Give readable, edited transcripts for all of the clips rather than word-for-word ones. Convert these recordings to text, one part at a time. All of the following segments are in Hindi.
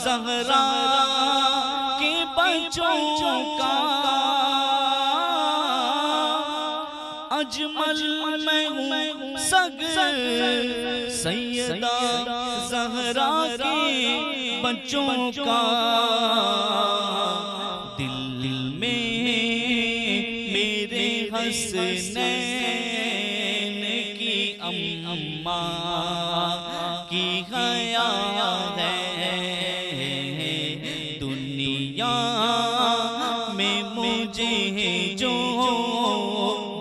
ज़हरा के बच्चों का अजमल मैं हूँ सग सैयदा ज़हरा के बच्चों का। दिल में मेरे हसनैन की अम्मा की हया है। दुनिया में मुझे जो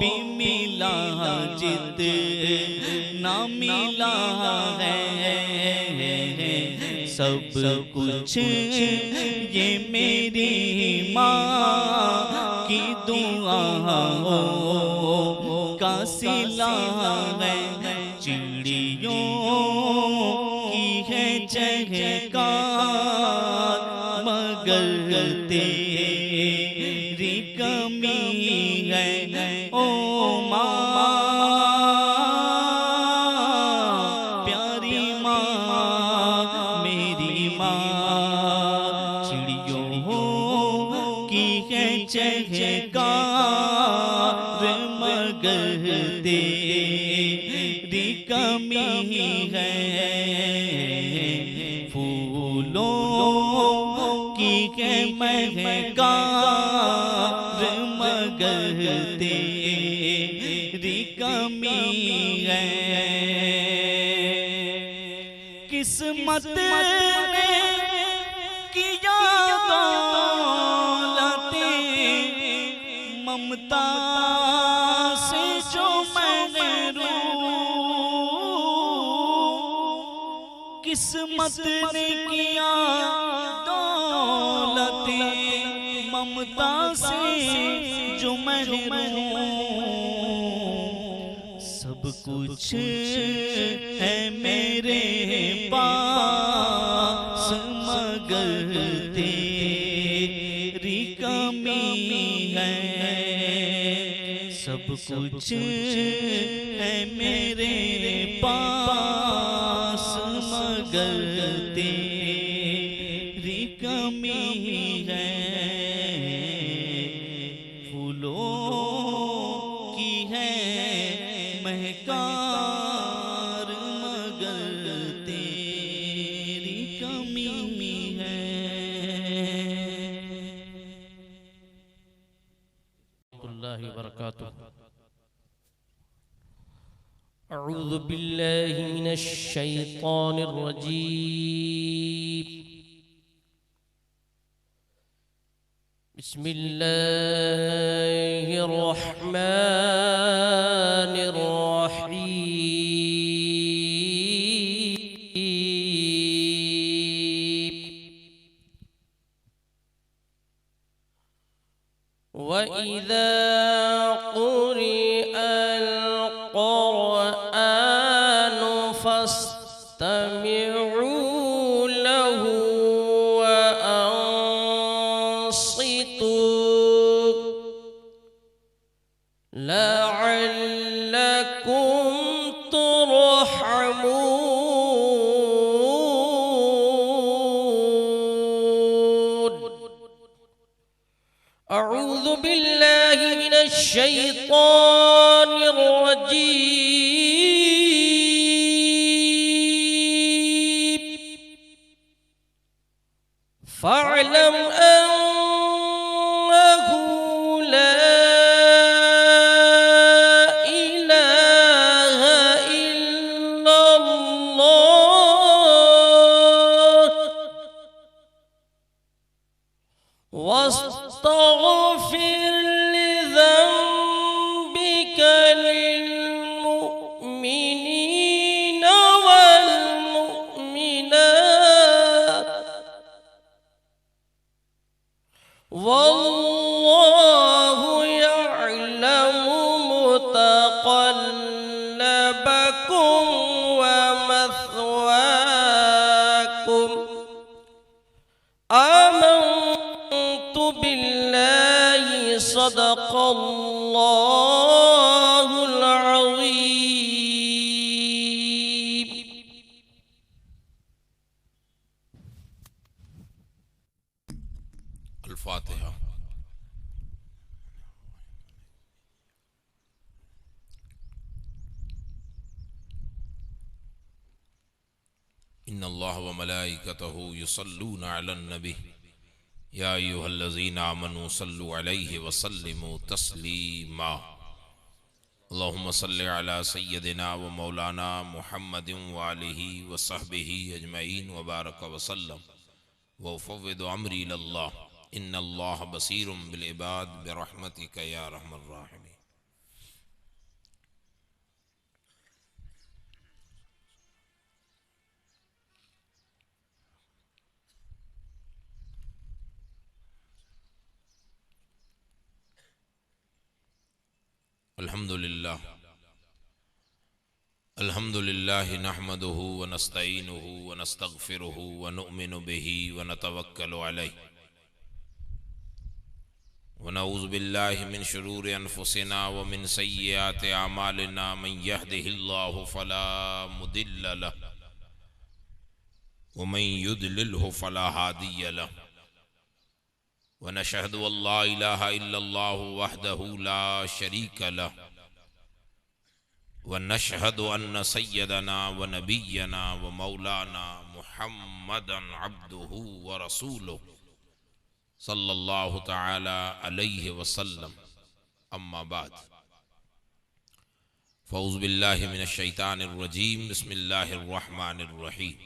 भी मिला जितना मिला है, सब कुछ ये मेरी माँ की दुआओं का सिला है। चिड़ियों की है चहकार मगर तेरी कमी है ओ माँ, प्यारी माँ मेरी माँ। चिड़ियों की है चहकार मगर तेरी कमी है। फूलों की है महकार मगर तेरी कमी है। किस्मत ने किया दौलते ममता से जो महरूम, किस्मत ने किया दौलते ममता से जो महरूम। सब कुछ है मेरे पास मगर तेरी कमी है। सब कुछ है मेरे पास मगर तेरी कमी है। फूलों की है महकार मगर तेरी कमी है। अल्लाह बरकातुहू। अऊज़ु बिल्लाहि मिनश शैतानिर रजीम। बिस्मिल्लाहिर रहमानिर रहीम। व इज़ा क़ुरिअल क़ुरआनु फ़स्तमिዑ लहु व अंसितू लअल्लकुम तुरहमून। अऊज़ु बिल्लाहि मिनश शैतानिर रजीम। फ़अलम अन्नहु ला इलाहा इल्लल्लाह वस्तग़फिर लिज़ंबिक लिलमुअ्मिनीन वल्मुअ्मिनात वल्लाहु यअलमु मुतक़ल्लबकुम व मथवाकुम। आमन्तु बिल्लाहि सदक़ल्लाहुल अज़ीम। अल-फातिहा। इन्नल्लाह व मलाइकतहु युसल्लूना अलन नबी या अय्युहल्लज़ीना आमनू सल्लु अलैहि व सल्लिमू तस्लीमा। अल्लाहुम्मा सल्लि अला सय्यदिना व मौलाना मुहम्मदिन व आलिहि व सहबिहि अजमईन व बारक व सल्लम व उफ़व्विदु अम्री इलल्लाह इन्नल्लाह बसीरुम बिल इबाद बिरहमतिका या रहमर राहिमीन। अल्हम्दुलिल्लाह अल्हम्दुलिल्लाह नहमदुहु व नस्तईनुहु व नस्तगफिरुहु व नुअमिनु बिही व नतवक्कलु अलैहि व नऊज़ु बिल्लाहि मिन शुरूरि अनफुसिना व मिन सय्यिआति अमालिना मन यहदिहिल्लाहु फला मुदिल्ल लहु व मन युद्लिलहु फला हादिय लहु व नशहदु अल्ला इलाहा इल्लल्लाहु वहदहु ला शरीक लहु व नशहदु अन्न सय्यदना व नबिय्यना व मौलाना मुहम्मदन अब्दुहु व रसूलुहु सल्लल्लाहु तआला अलैहि वसल्लम। अम्मा बाद फ़ऊज़ु बिल्लाहि मिनश शैतानिर रजीम बिस्मिल्लाहिर रहमानिर रहीम।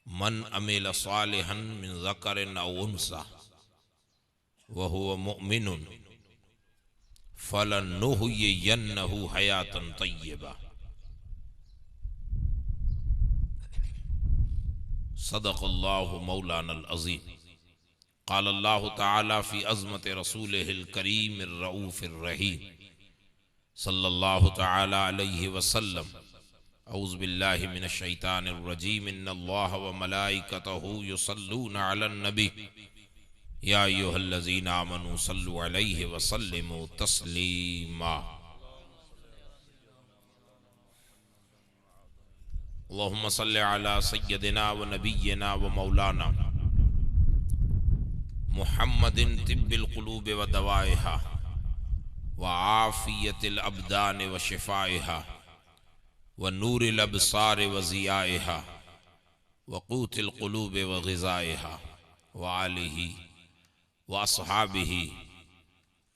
मन अमिल सालिहन मिन ज़करिन औ उन्सा व हुवा मुअमिनुन फलनुहयियन्नहु हयातन तय्यबा। सदक़ल्लाहु मौलानल अज़ीम। क़ाल अल्लाहु तआला फ़ी अज़मति रसूलिहिल करीमिर रऊफ़िर रहीम सल्लल्लाहु तआला अलैहि वसल्लम। औज़ु बिल्लाहि मिनश शैतानिर रजीम। इन्नल्लाह व मलाइकतहु युसल्लूना अलन नबी या अय्युहल्लज़ीना आमनू सल्लु अलैहि व सल्लिमू तस्लीमा। अल्लाहुम्मा सल्लि अला सय्यदिना व नबिय्यिना व मौलाना मुहम्मदिन तिब्बिल क़ुलूब व दवाइहा व आफ़ियतिल अबदान व शिफ़ाइहा व नूरिल अबसार व ज़ियाइहा व क़ूतिल क़ुलूब व ग़िज़ाइहा व आलिही व अस्हाबिही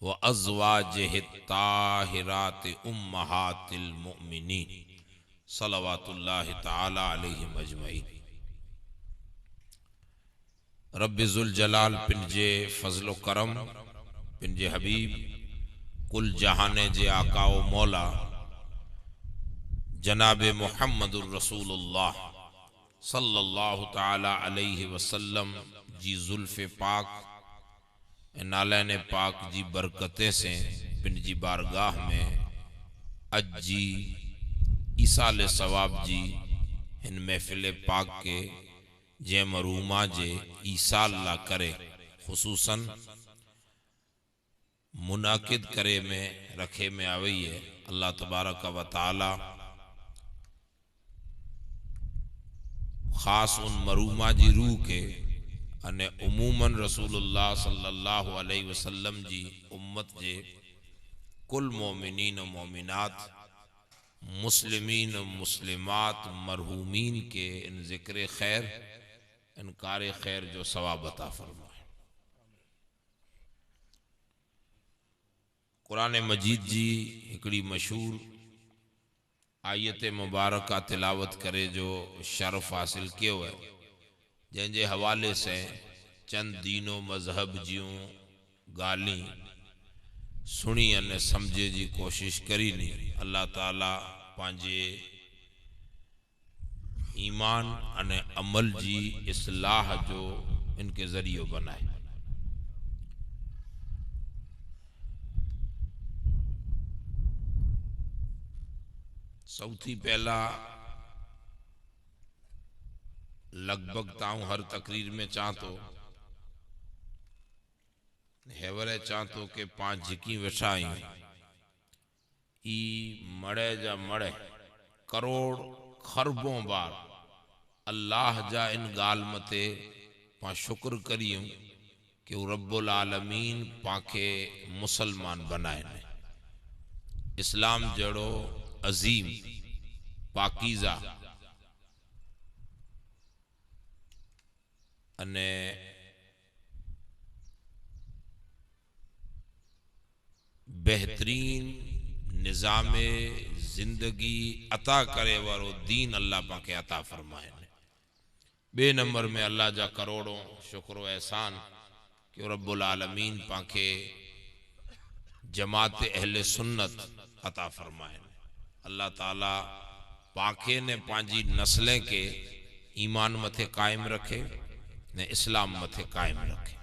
व अज़वाजिहि ताहिराति उम्महातिल मुअमिनीन सलवातुल्लाहि तआला अलैहिम अजमईन। रब्बि ज़ुल जलाल पिंजे फ़ज़्ल व करम पिंजे हबीब कुल जहाने जे आका व मौला जनाब मुहम्मदुर रसूलुल्लाह सल्लल्लाहु तआला अलैहि वसल्लम जी ज़ुल्फ़े पाक नालैन पाक जी बरकतें से पिन जी बारगाह में अज्जी ईसाले सवाब जी हिन महफिल पाक के जे मरूमा जे ईसाल ला करे खुसूसन मुनाकिद करे में रखे में आवई है। अल्लाह तबारक व तआला खास उन मरूमा जी रूह के अने उमूमन रसूलुल्लाह सल्लल्लाहु अलैहि वसल्लम जी उम्मत जे कुल मोमिनीन व मोमिनात मुस्लिमीन व मुस्लिमात मरहूमीन के इन ज़िक्र खैर इनकार खैर जो सवाब अता फरमाए। कुरान मजीद जी हिकड़ी मशहूर आयत मुबारक तिलावत करे जो शरफ हासिल कियो है, जंहिंजे हवाले से चंद दीनो मजहब जूं गाली सुनी अने समझे जी कोशिश करी नी। अल्लाह ताला पांजे ईमान अने अमल जी इस्लाह जो इनके जरियो बनाए। सौथी पहला लगभग ताऊं हर तकरीर में चाहतो हेवरे चाहतो के पांच झिकी वेठा ई मड़े जा मड़े करोड़ खरबों बार अल्लाह जा इन गाल मते पा शुक्र करियूं कि वो रब्बुल आलमीन पाके मुसलमान बनाए ने। इस्लाम जड़ो अजीम पाकीज़ा अने बेहतरीन निज़ामे जिंदगी अता करे वारो दीन अल्लाह पाके अता फरमाए ने। बे नंबर में अल्लाह जा करोड़ों शुक्र व एहसान कि रब्बुल आलमीन पाके जमात अहले सुन्नत अता फरमाए ने। अल्लाह ताला पाके ने पांजी नस्लें के ईमान मथे कायम रखे ने इस्लाम मथे कायम रखे।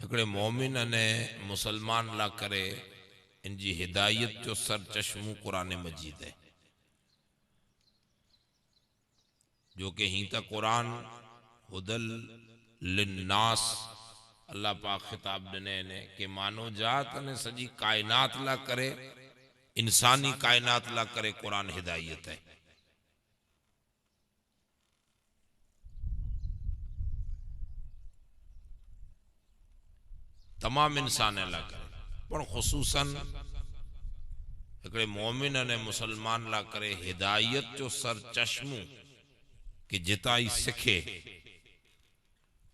हिकड़े मोमिन ने मुसलमान ला करे इनजी हिदायत जो सर चश्मू कुरान मजीद है, जो कि ही तक कुरान हुदल लिन्नास अल्लाह पाक खिताब दिने ने कि मानो जात ने सजी कायनात ला करे, इंसानी कायनात ला करे कुरान हिदायत है। तमाम इंसान ला करे पर खुसूसन हिकड़े मोमिन ने मुसलमान ला करे हिदायत जो सर चश्मू कि जिताई सिखे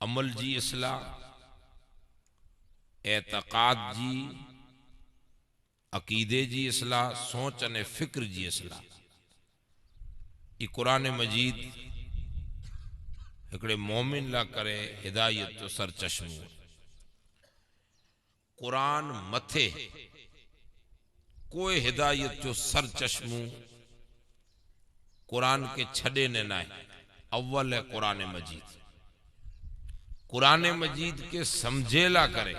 अमल जी इस्लाह, एतकाद जी, अकीदे जी इस्लाह, सोच अने फिक्र जी इस्लाह। ये कुरान मजीद हिकड़े मोमिन ला करे हिदायत जो सर चश्मू। कुरान मथे कोई हिदायत जो सर चश्मू कुरान के छड़े ने ना अव्वल है कुरान मजीद। कुरान मजीद के समझेला करे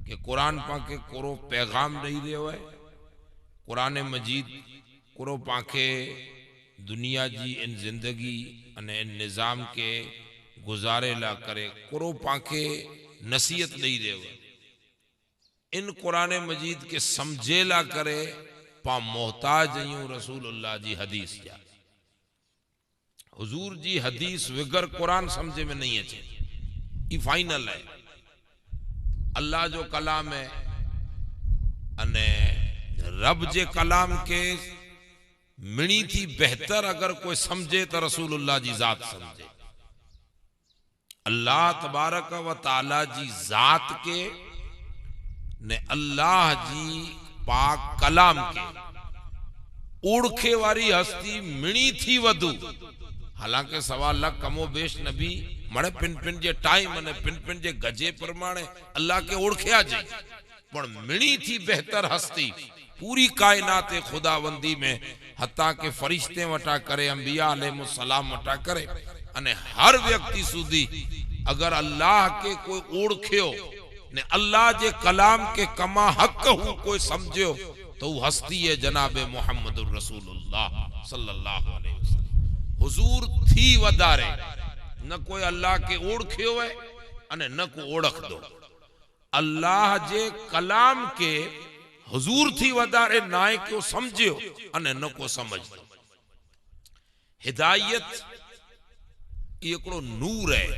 कि कुरान पाके कोरो पैगाम नहीं रहो है। कुरान मजीद कोरो पाके दुनिया जी इन जिंदगी अने इन निज़ाम के गुजारे ला करे कोरो पाके नसीहत नहीं रहो है। इन कुरान मजीद के समझेला करे पा मोहताज यूं रसूलुल्लाह जी हदीस जा। हुजूर जी हदीस विगर कुरान समझे में नहीं अचे। ये फाइनल है, अल्लाह जो कलाम है अने रब जे कलाम के मिणी थी बेहतर अगर कोई समझे तो रसूलुल्लाह जी जात समझे। अल्लाह तबारक व ताला जी जात के ने अल्लाह जी पाक कलाम के ओढ़खे वारी हस्ती मिणी थी वधु। हालांकि सवाल लग कमो बेश नबी मणे पिन पिन जे टाइम अने पिन पिन जे गजे प्रमाणे अल्लाह के ओढ़ख्या जी, पर मिणी थी बेहतर हस्ती पूरी कायनात खुदाबंदी में हत्ता के फरिश्ते वटा करे अंबिया अलैहिस्सलाम वटा करे अने हर व्यक्ति सुधी अगर अल्लाह के कोई ओढ़ख्यो ने अल्लाह जे कलाम के कमा हक हूं कोई समझो तो वो हस्ती है जनाबे मुहम्मदुर रसूलुल्लाह सल्लल्लाहु अलैहि वसल्लम। हुजूर थी वदारे न कोई अल्लाह के ओढ़ख्यो है अने न को ओढ़ख दो। अल्लाह जे कलाम के हुजूर थी वदारे नाए को समझो अने न को समझ दो। हिदायत एकड़ो नूर है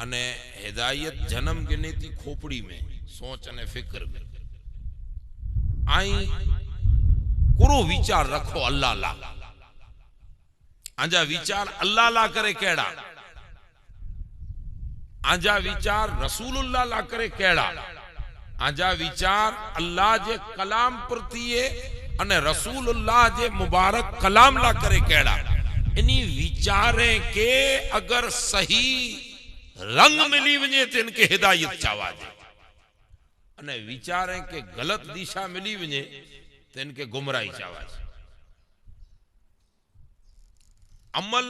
अने हिदायत जन्म गिने थी खोपड़ी में सोच अने फिक्र में। आई कुरो विचार रखो अल्लाह ला। आजा विचार अल्लाह ला करे केड़ा, आजा विचार रसूलुल्लाह ला करे केड़ा, आजा विचार अल्लाह जे कलाम प्रति अने रसूलुल्लाह जे मुबारक कलाम ला करे केड़ा। इन्हीं विचारे के अगर सही रंग मिली वने तो इनके हिदायत चावा जे अने विचारे के गलत दिशा मिली वने तो इनके गुमराही चावा जे। अमल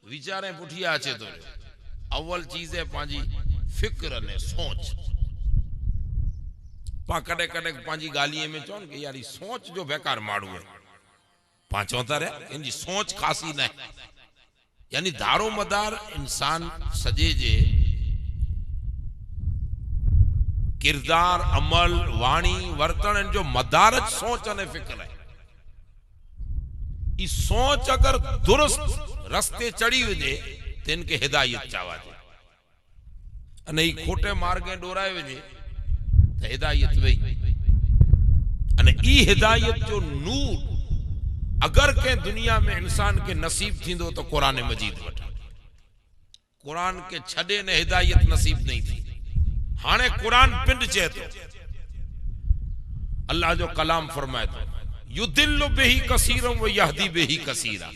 विचारे पुठिया अचे तो अव्वल चीज है पांजी फिक्र ने सोच। पा कड़े कड़े पांजी गालिए में चौन कि यार सोच जो बेकार माड़ू है पा चौथा रहा इनकी सोच खासी न यानी दारो मदार इंसान सजे जे किरदार, अमल, वाणी, वर्तन जो मदारज सोच अने फिक्र है। ई सोच अगर दुरुस्त रस्ते चढ़ी वजे तो इनके हिदायत चावाजे, अने ई खोटे मार्गे डोराए वजे तो हिदायत वही। अने ई हिदायत जो नूर अगर के दुनिया में इंसान के नसीब थींदो तो कुरान मजीद वठा। कुरान के छड़े ने हिदायत नसीब नहीं थी। हाणे कुरान पिंड चे तो अल्लाह जो कलाम फरमाए तो युदिल्लु बिही कसीरम व यहदी बिही कसीरा।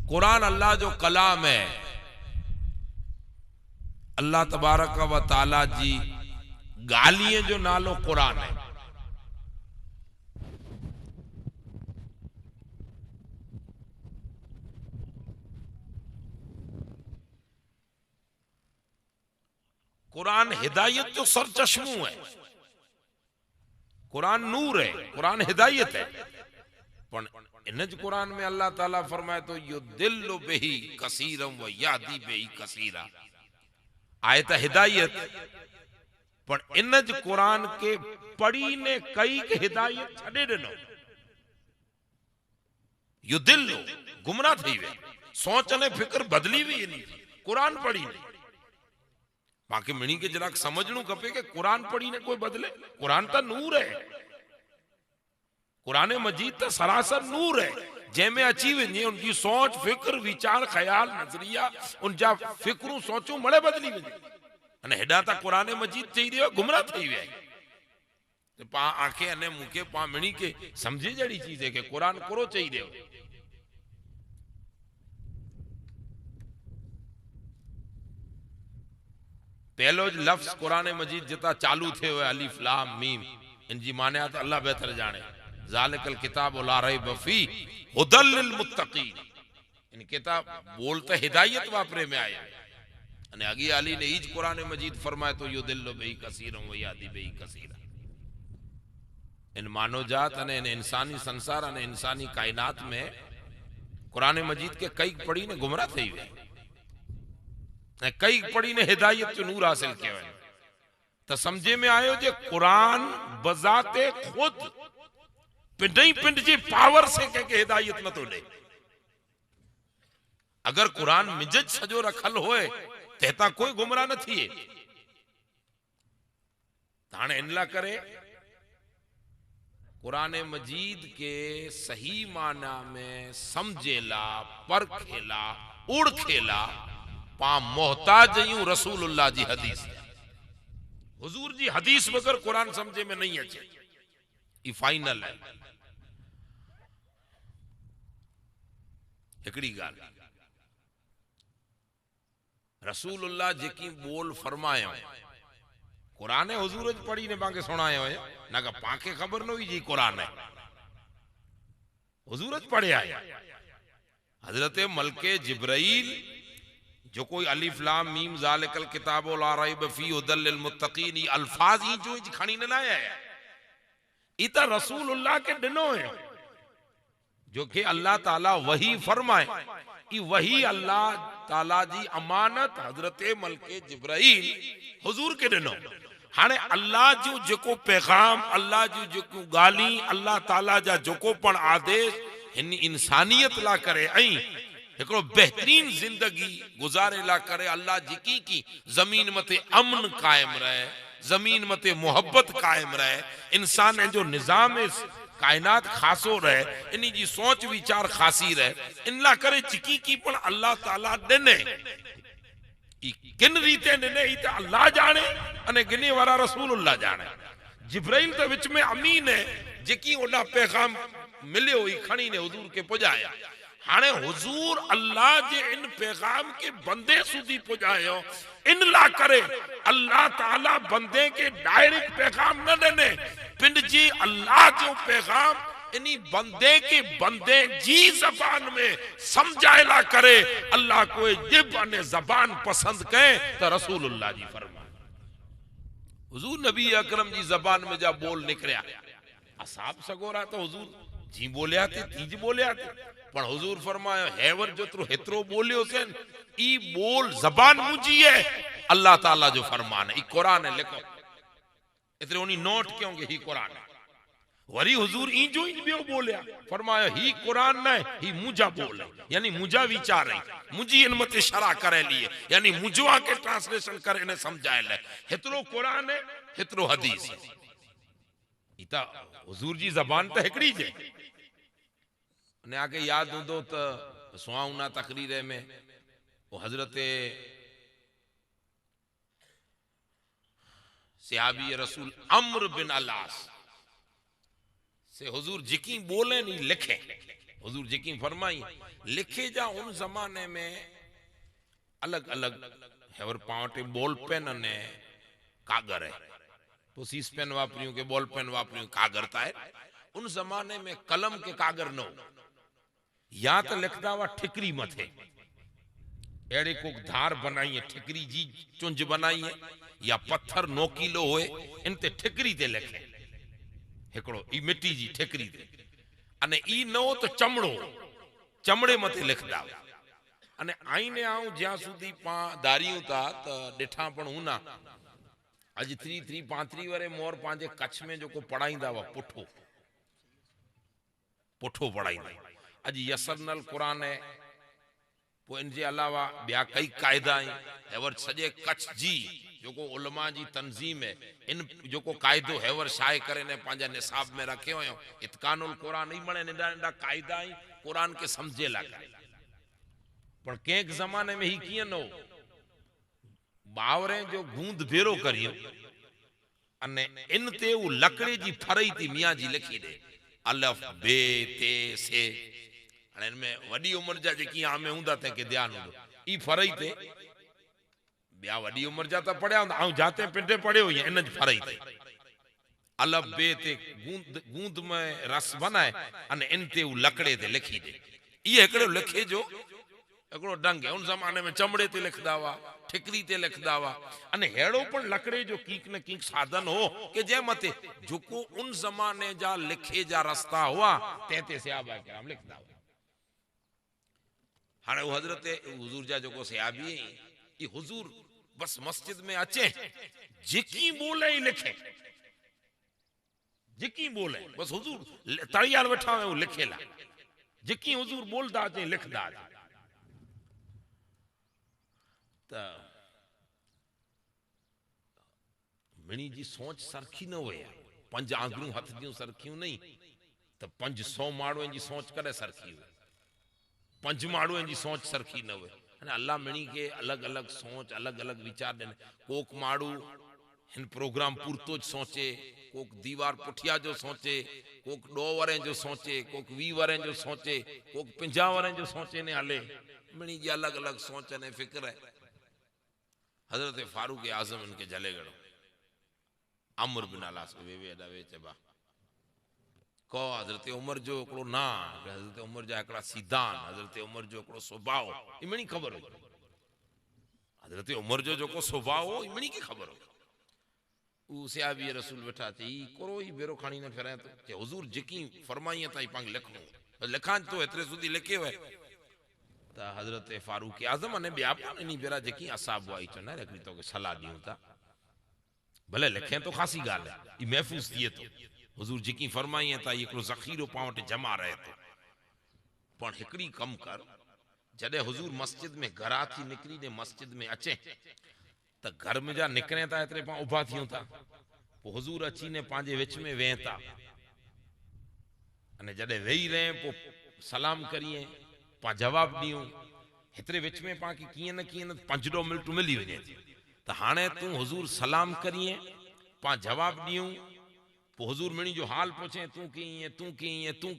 कुरान अल्लाह जो कलाम है, अल्लाह तबारक व ताला जी गालिए जो नालो कुरान है। कुरान हिदायत जो सरचश्मू है, कुरान नूर है, कुरान हिदायत है। पण इन कुरान में अल्लाह ताला फरमाए तो युदिल्लु बिही कसीरम व यहदी बिही कसीरा। आयत हिदायत, पण इन कुरान के पढ़ी ने कई के हिदायत छड़े दिनो। युदिल्लु गुमराह थी वे, सोच ने फिक्र बदली हुई नहीं, कुरान पढ़ी नहीं। बाकी मिणी के जरा समझणु खपे कि कुरान पढ़ी ने कोई बदले। कुरान तो नूर है, कुरान मजीद तो सरासर नूर है, जैमें अची वञे उनकी सोच, फिक्र, विचार, ख्याल, नजरिया, उनजा फिक्रू सोचू मड़े बदली वञे। अने हेडा ता कुरान मजीद चई रहियो गुमराह थई विया। तो पा आंखे अने मुखे पा मिणी के समझे जड़ी चीज है कि कुरान कोरो चई रहियो। पहलो लफ्ज कुरान मजीद जिता चालू थे हुए अलिफ लाम मीम, इनकी माने तो अल्लाह बेहतर जाने। ज़ालिकल किताब ला रैब फी हुदल लिल मुत्तकीन। इन किताब बोलते हिदायत वापरे में आया। अने अगी अली ने इज कुरान मजीद फरमाए तो युदिल्लु बिही कसीरम व यहदी बिही कसीरा। इन मानव जात अने इन इंसानी संसार अने इंसानी कायनात में कुरान मजीद के कई पढ़ी ने गुमराह थई वे, कई पढ़ी ने हिदायत जो नूर हासिल किया है। तो समझे में आयो जे कुरान बजाते खुद पिंड पिंड जी पावर से के हिदायत न तो दे। अगर कुरान मिजज सजो रखल होए तेता कोई गुमराह न थिए। ताने इनला करे कुरान मजीद के सही माना में समझेला, परखेला, उड़खेला पा मोहताज यूं रसूलुल्लाह जी हदीस। हुजूर जी हदीस बगैर कुरान समझे में नहीं अचे, ये फाइनल है। हिकड़ी गाल रसूलुल्लाह जेकी बोल फरमायो कुरान है, हुजूर ज पढ़ी ने पाके सुनायो है ना का पाके खबर न हुई जी कुरान है, हुजूर ज पढ़े आया। हजरत मलके जिब्राइल जो कोई अलिफ लाम मीम ज़ालिकल किताबु ला रैब फी हुदल लिल मुत्तकीन ई अल्फाज ही जो खणी न आया है, इता रसूलुल्लाह के दिनो है जो कि अल्लाह ताला वही फरमाए। ई वही अल्लाह ताला जी अमानत हजरत मलके जिब्राइल हुजूर के दिनो। हाने अल्लाह जो जेको पैगाम, अल्लाह जो जेको गाली, अल्लाह ताला जा जेको पण आदेश इन इंसानियत ला करे आई एकड़ो बेहतरीन जिंदगी गुजारे ला करे। अल्लाह जिकी की जमीन मते अमन कायम रहे, जमीन मते मोहब्बत कायम रहे, इंसान जो निजाम कायनात खासो रहे, इन्हीं जी सोच विचार खासी रहे, इनला करे जिकी की पण अल्लाह ताला देने किन रीते देने इते अल्लाह जाने अने गिने वाला रसूलुल्लाह जाने। जिब्राइल तो विच में अमीन है जिकी ओडा पैगाम मिलियो ही खणी ने हुजूर के पुजाया। हाने हुजूर अल्लाह जे इन पैगाम के बंदे सुधी पुजायो, इन ला करे अल्लाह ताला बंदे के डायरेक्ट पैगाम न देने, पिंड जी अल्लाह जो पैगाम इन्हीं बंदे के बंदे जी जबान में समझाएला करे। अल्लाह कोई जिब अने जबान पसंद करे तो रसूलुल्लाह जी फरमाए। हुजूर नबी अकरम जी जबान में जा बोल निकलिया, असाब सगोरा तो हुजूर जी बोलिया थे, तीज बोलिया थे, पर हुजूर फरमाया हैवर जो तू हेतरो बोलियो सेन ई बोल जबान मुझी है, अल्लाह ताला जो फरमान है, ई कुरान है। लिखो एतिरे उन्हीं नोट कयूं कि ही कुरान है। वरी हुजूर ई जो ई बियो बोलिया, फरमाया ही कुरान न ही मुंजा बोल है, यानी मुंजा विचार है, मुंजी इन मते शरा करे लिए, यानी मुंजवा के ट्रांसलेशन करे ने समझाए ले। हेतरो कुरान है, हेतरो हदीस है। इता हुजूर जी जबान तो हिकड़ी जे। ने आके याद हूंदो त सुहावना तकरीर में वो हजरत सहाबी रसूल अम्र बिन अलास से हुजूर जिकी बोले नहीं लिखे, हुजूर जिकी फरमाई लिखे जा। उन जमाने में अलग अलग हेवर पावटे बॉल पेन ने कागर है, तो सीस पेन वापरियों के बॉल पेन वापरियों कागर था है। उन जमाने में कलम के कागर न हो, या तो लिखदा हुआ ठिकरी मथे, एड़े को धार बनाई है, ठिकरी जी चुंज बनाई है, या पत्थर नोकीलो होए इन ते ठिकरी ते लिखे हिकड़ो ई मिट्टी जी ठिकरी ते, अने ई न हो तो चमड़ो, चमड़े मथे लिखदा। अने आईने आऊं ज्यां सुधी पा दारियूं था त डिठा पण हुना अज 33-35 वरे मोर पांजे कच्छ में जो को पढ़ाईंदा हुआ पुठो पुठो पढ़ाईंदा। अज यसरनल कुरान है, पो इनजे अलावा बिया कई कायदा हेवर सजे कच्छ जी जो को उलमा जी तंजीम है, इन जो को कायदो हेवर शाये करे ने पांजा निसाब में रखे हो। इत्कानुल कुरान ही बने निडा निडा कायदा ही कुरान के समझे लगा। पर केक जमाने में ही किए नो बावरे जो गूंद भेरो करियो अने इन ते वो लकड़ी जी फरई थी मियां जी लिखी दे अलिफ बे ते से। अने इनमें वडी उम्र जा जेकी आमे हुंदा ते के ध्यान हुंदो ई फरई ते बिया वडी उम्र जा त पढ़या हुंदा। आऊं जाते पिंडे पढ़यो ही इन फरई ते अलिफ बे ते गूंद गूंद में रस बनाए अने इन ते वो लकड़े ते लिखी दे। ई एकड़ो लिखे जो एकड़ो डंग है। उन जमाने में चमड़े ते लिखदा हुआ, ठिकरी ते लिखदा हुआ, अने हेड़ो पण लकड़े जो कीक न कीक साधन हो के जे मते जोको उन जमाने जा लिखे जा रस्ता हुआ ते ते सहाबा किराम लिखदा हुआ। हाणे वो हजरत हुजूर जा जोको सहाबी ई हुजूर बस मस्जिद में अचे जिकी बोले ही लिखे, जिकी बोले बस हुजूर तड़ियाल वेठा में वो लिखेला, जिकी हुजूर बोलदा अचे लिखदा अचे। मिनी जी सोच सरखी न हुए, 5 आंगुरियूं हथ जूं सरखियूं नहीं तो 500 माण्हुनि जी सोच करे सरखी हुए, 5 माण्हुनि जी सोच सरखी न हुए। अल्लाह मिनी के अलग अलग सोच अलग अलग विचार देने। कोक माड़ू हिन प्रोग्राम पूरतो सोचे, कोक दीवार पुठिया जो सोचे, कोक 2 वरे जो सोचे, कोक 20 वरे जो सोचे, कोक 50 वरे जो सोचे ने हले। मिनी जी अलग अलग सोच ने फिक्र है। हजरत फारूक आजम इनके जले गड़ो अमर बिन अलास वे वे चबा को हजरत उमर जो एकड़ो ना, हजरत उमर जा एकड़ा सीधान, हजरत उमर जो एकड़ो स्वभाव इमणी खबर हो, हजरत उमर जो जो को स्वभाव हो इमणी की खबर हो। उ सहाबी रसूल बैठा थी कोरो ही बेरो खानी न फेरे तो के हुजूर जिकी फरमाई ताई पांग लिखो लिखान तो एतरे सुधी लिखे हुए त हजरत फारूक आजम ने बिया इनी बेरा जिकी असाब आई चना रखनी तो के सलाह दियो था भले लिखे तो खासी गाल है ई महफूज थिए तो हुजूर जिकी फरमाई ता एकड़ो ज़खीरो पावटे जमा रहे तो। पण हिकड़ी कम कर जडे हुजूर मस्जिद में घरा थी निकरी ने मस्जिद में अचे त घर में जा निकरे ता एतरे पा उभा थियूं था, पो हुजूर अची ने पांजे विच में वेहता अने जडे वेही रहे पो सलाम करिए पा जवाब दियूं हेतरे विच में पा की किए न 5 मिनट मिली वने त हाने तू हुजूर सलाम करिए पा जवाब दियूं पो हुजूर मिणी जो हाल पूछे तू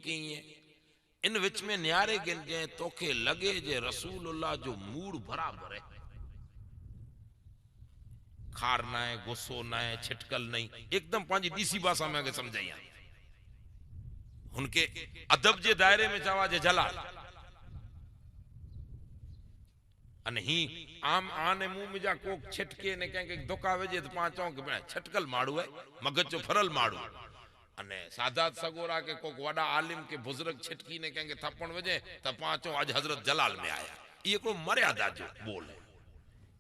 की इन विच में न्यारे गिनजे तोखे लगे जे रसूलुल्लाह जो मूड बराबर है, खार ना है, गुस्सो ना है, छिटकल नहीं, एकदम पांजी डीसी भाषा में आगे समझाइया उनके अदब जे दायरे में चवा जे जलाल अने ही आम आने मुंह में जा कोक छिटके ने के धोका वेजे तो पांच चौक में छटकल माड़ू है मगज जो फरल माड़ू अने सादात सगोरा के कोक वडा आलिम के बुजुर्ग छिटकी ने के थप्पण वजे त पांचो आज हजरत जलाल में आया। ये को मर्यादा जो बोल है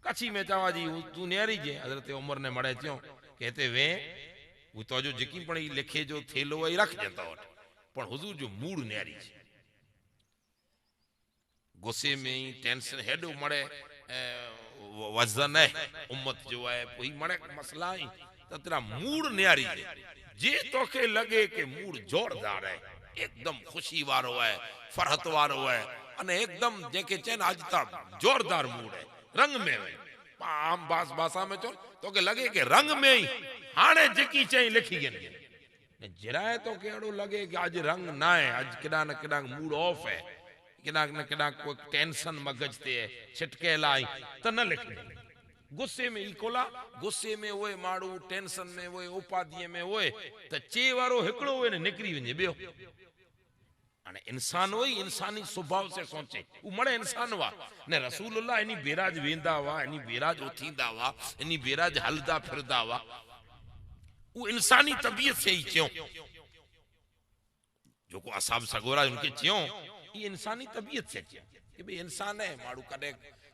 कच्छी में चवा जी तू नेरी जे हजरत उमर ने मड़े चो कहते वे वो तो जो जेकी पण ई लिखे जो थेलो है रख जता वट पण हुजूर जो मूड न्यारी छे गुस्से में ही टेंशन हेडो मड़े वजन है उम्मत जो है कोई मड़े मसला ही तो तेरा मूड न्यारी है जे तोखे लगे कि मूड जोरदार है एकदम खुशी वारो है फरहत वारो है अने एकदम जेके चेन आज तक जोरदार मूड है रंग में है आम बास भाषा में चो तो के लगे कि रंग में ही हाने जेकी चई लिखी गई ने जराए तो केड़ो लगे कि आज रंग ना है आज केडा न केडा मूड ऑफ है केडा न केडा कोई टेंशन मगज ते छिटके लाई तो न लिख गुस्से में इकोला गुस्से में ओए माड़ू टेंशन में ओए उपाधि में ओए तो चे वारो हिकड़ो ओए ने निकरी वने बियो अने इंसान होई इंसानी स्वभाव से सोचे उ मड़े इंसान वा ने रसूलुल्लाह इनी बेराज वेंदा वा इनी बेराज उथींदा वा इनी बेराज हलदा फिरदा वा उ इंसानी तबीयत से ही क्यों जो को असाब सगोरा उनके क्यों ये इंसानी तबीयत से क्यों कि भाई इंसान है माड़ू कदे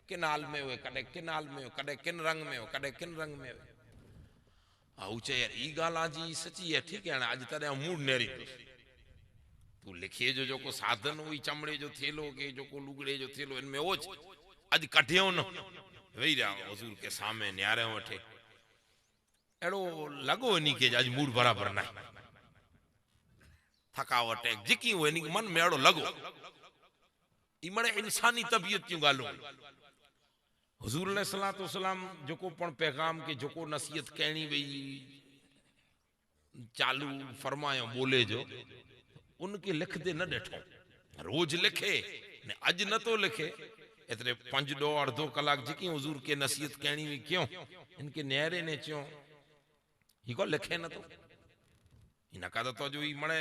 किनाल में हो कदे किनाल में हो कदे किन रंग में हो कदे किन रंग में हो आउ चे यार ई गाला जी सच्ची है ठीक है ना आज तने मूड नेरी तू लिखे जो को साधन हुई चमड़े जो थेलो के जो को लुगड़े जो थेलो इनमें ओच आज कटियो न वही रहा हुजूर के सामने न्यारे वठे एड़ो लगो नी के आज मूड बराबर ना थकावट है जिकी हो नी मन में एड़ो लगो ई मने इंसानी तबीयत क्यों गालो हुजूर अलैहिस्सलातु वस्सलाम जो को पण पैगाम के जो को नसीहत कहनी वही चालू फरमायो बोले जो उनके लिखते न डेठो रोज लिखे ने अज न तो लिखे इतने 5 दो अर्धो कलाक जिकी हुजूर के नसीहत कहनी हुई क्यों इनके न्यारे ने क्यों ही को लिखे न तो इन का तो जो ही मणे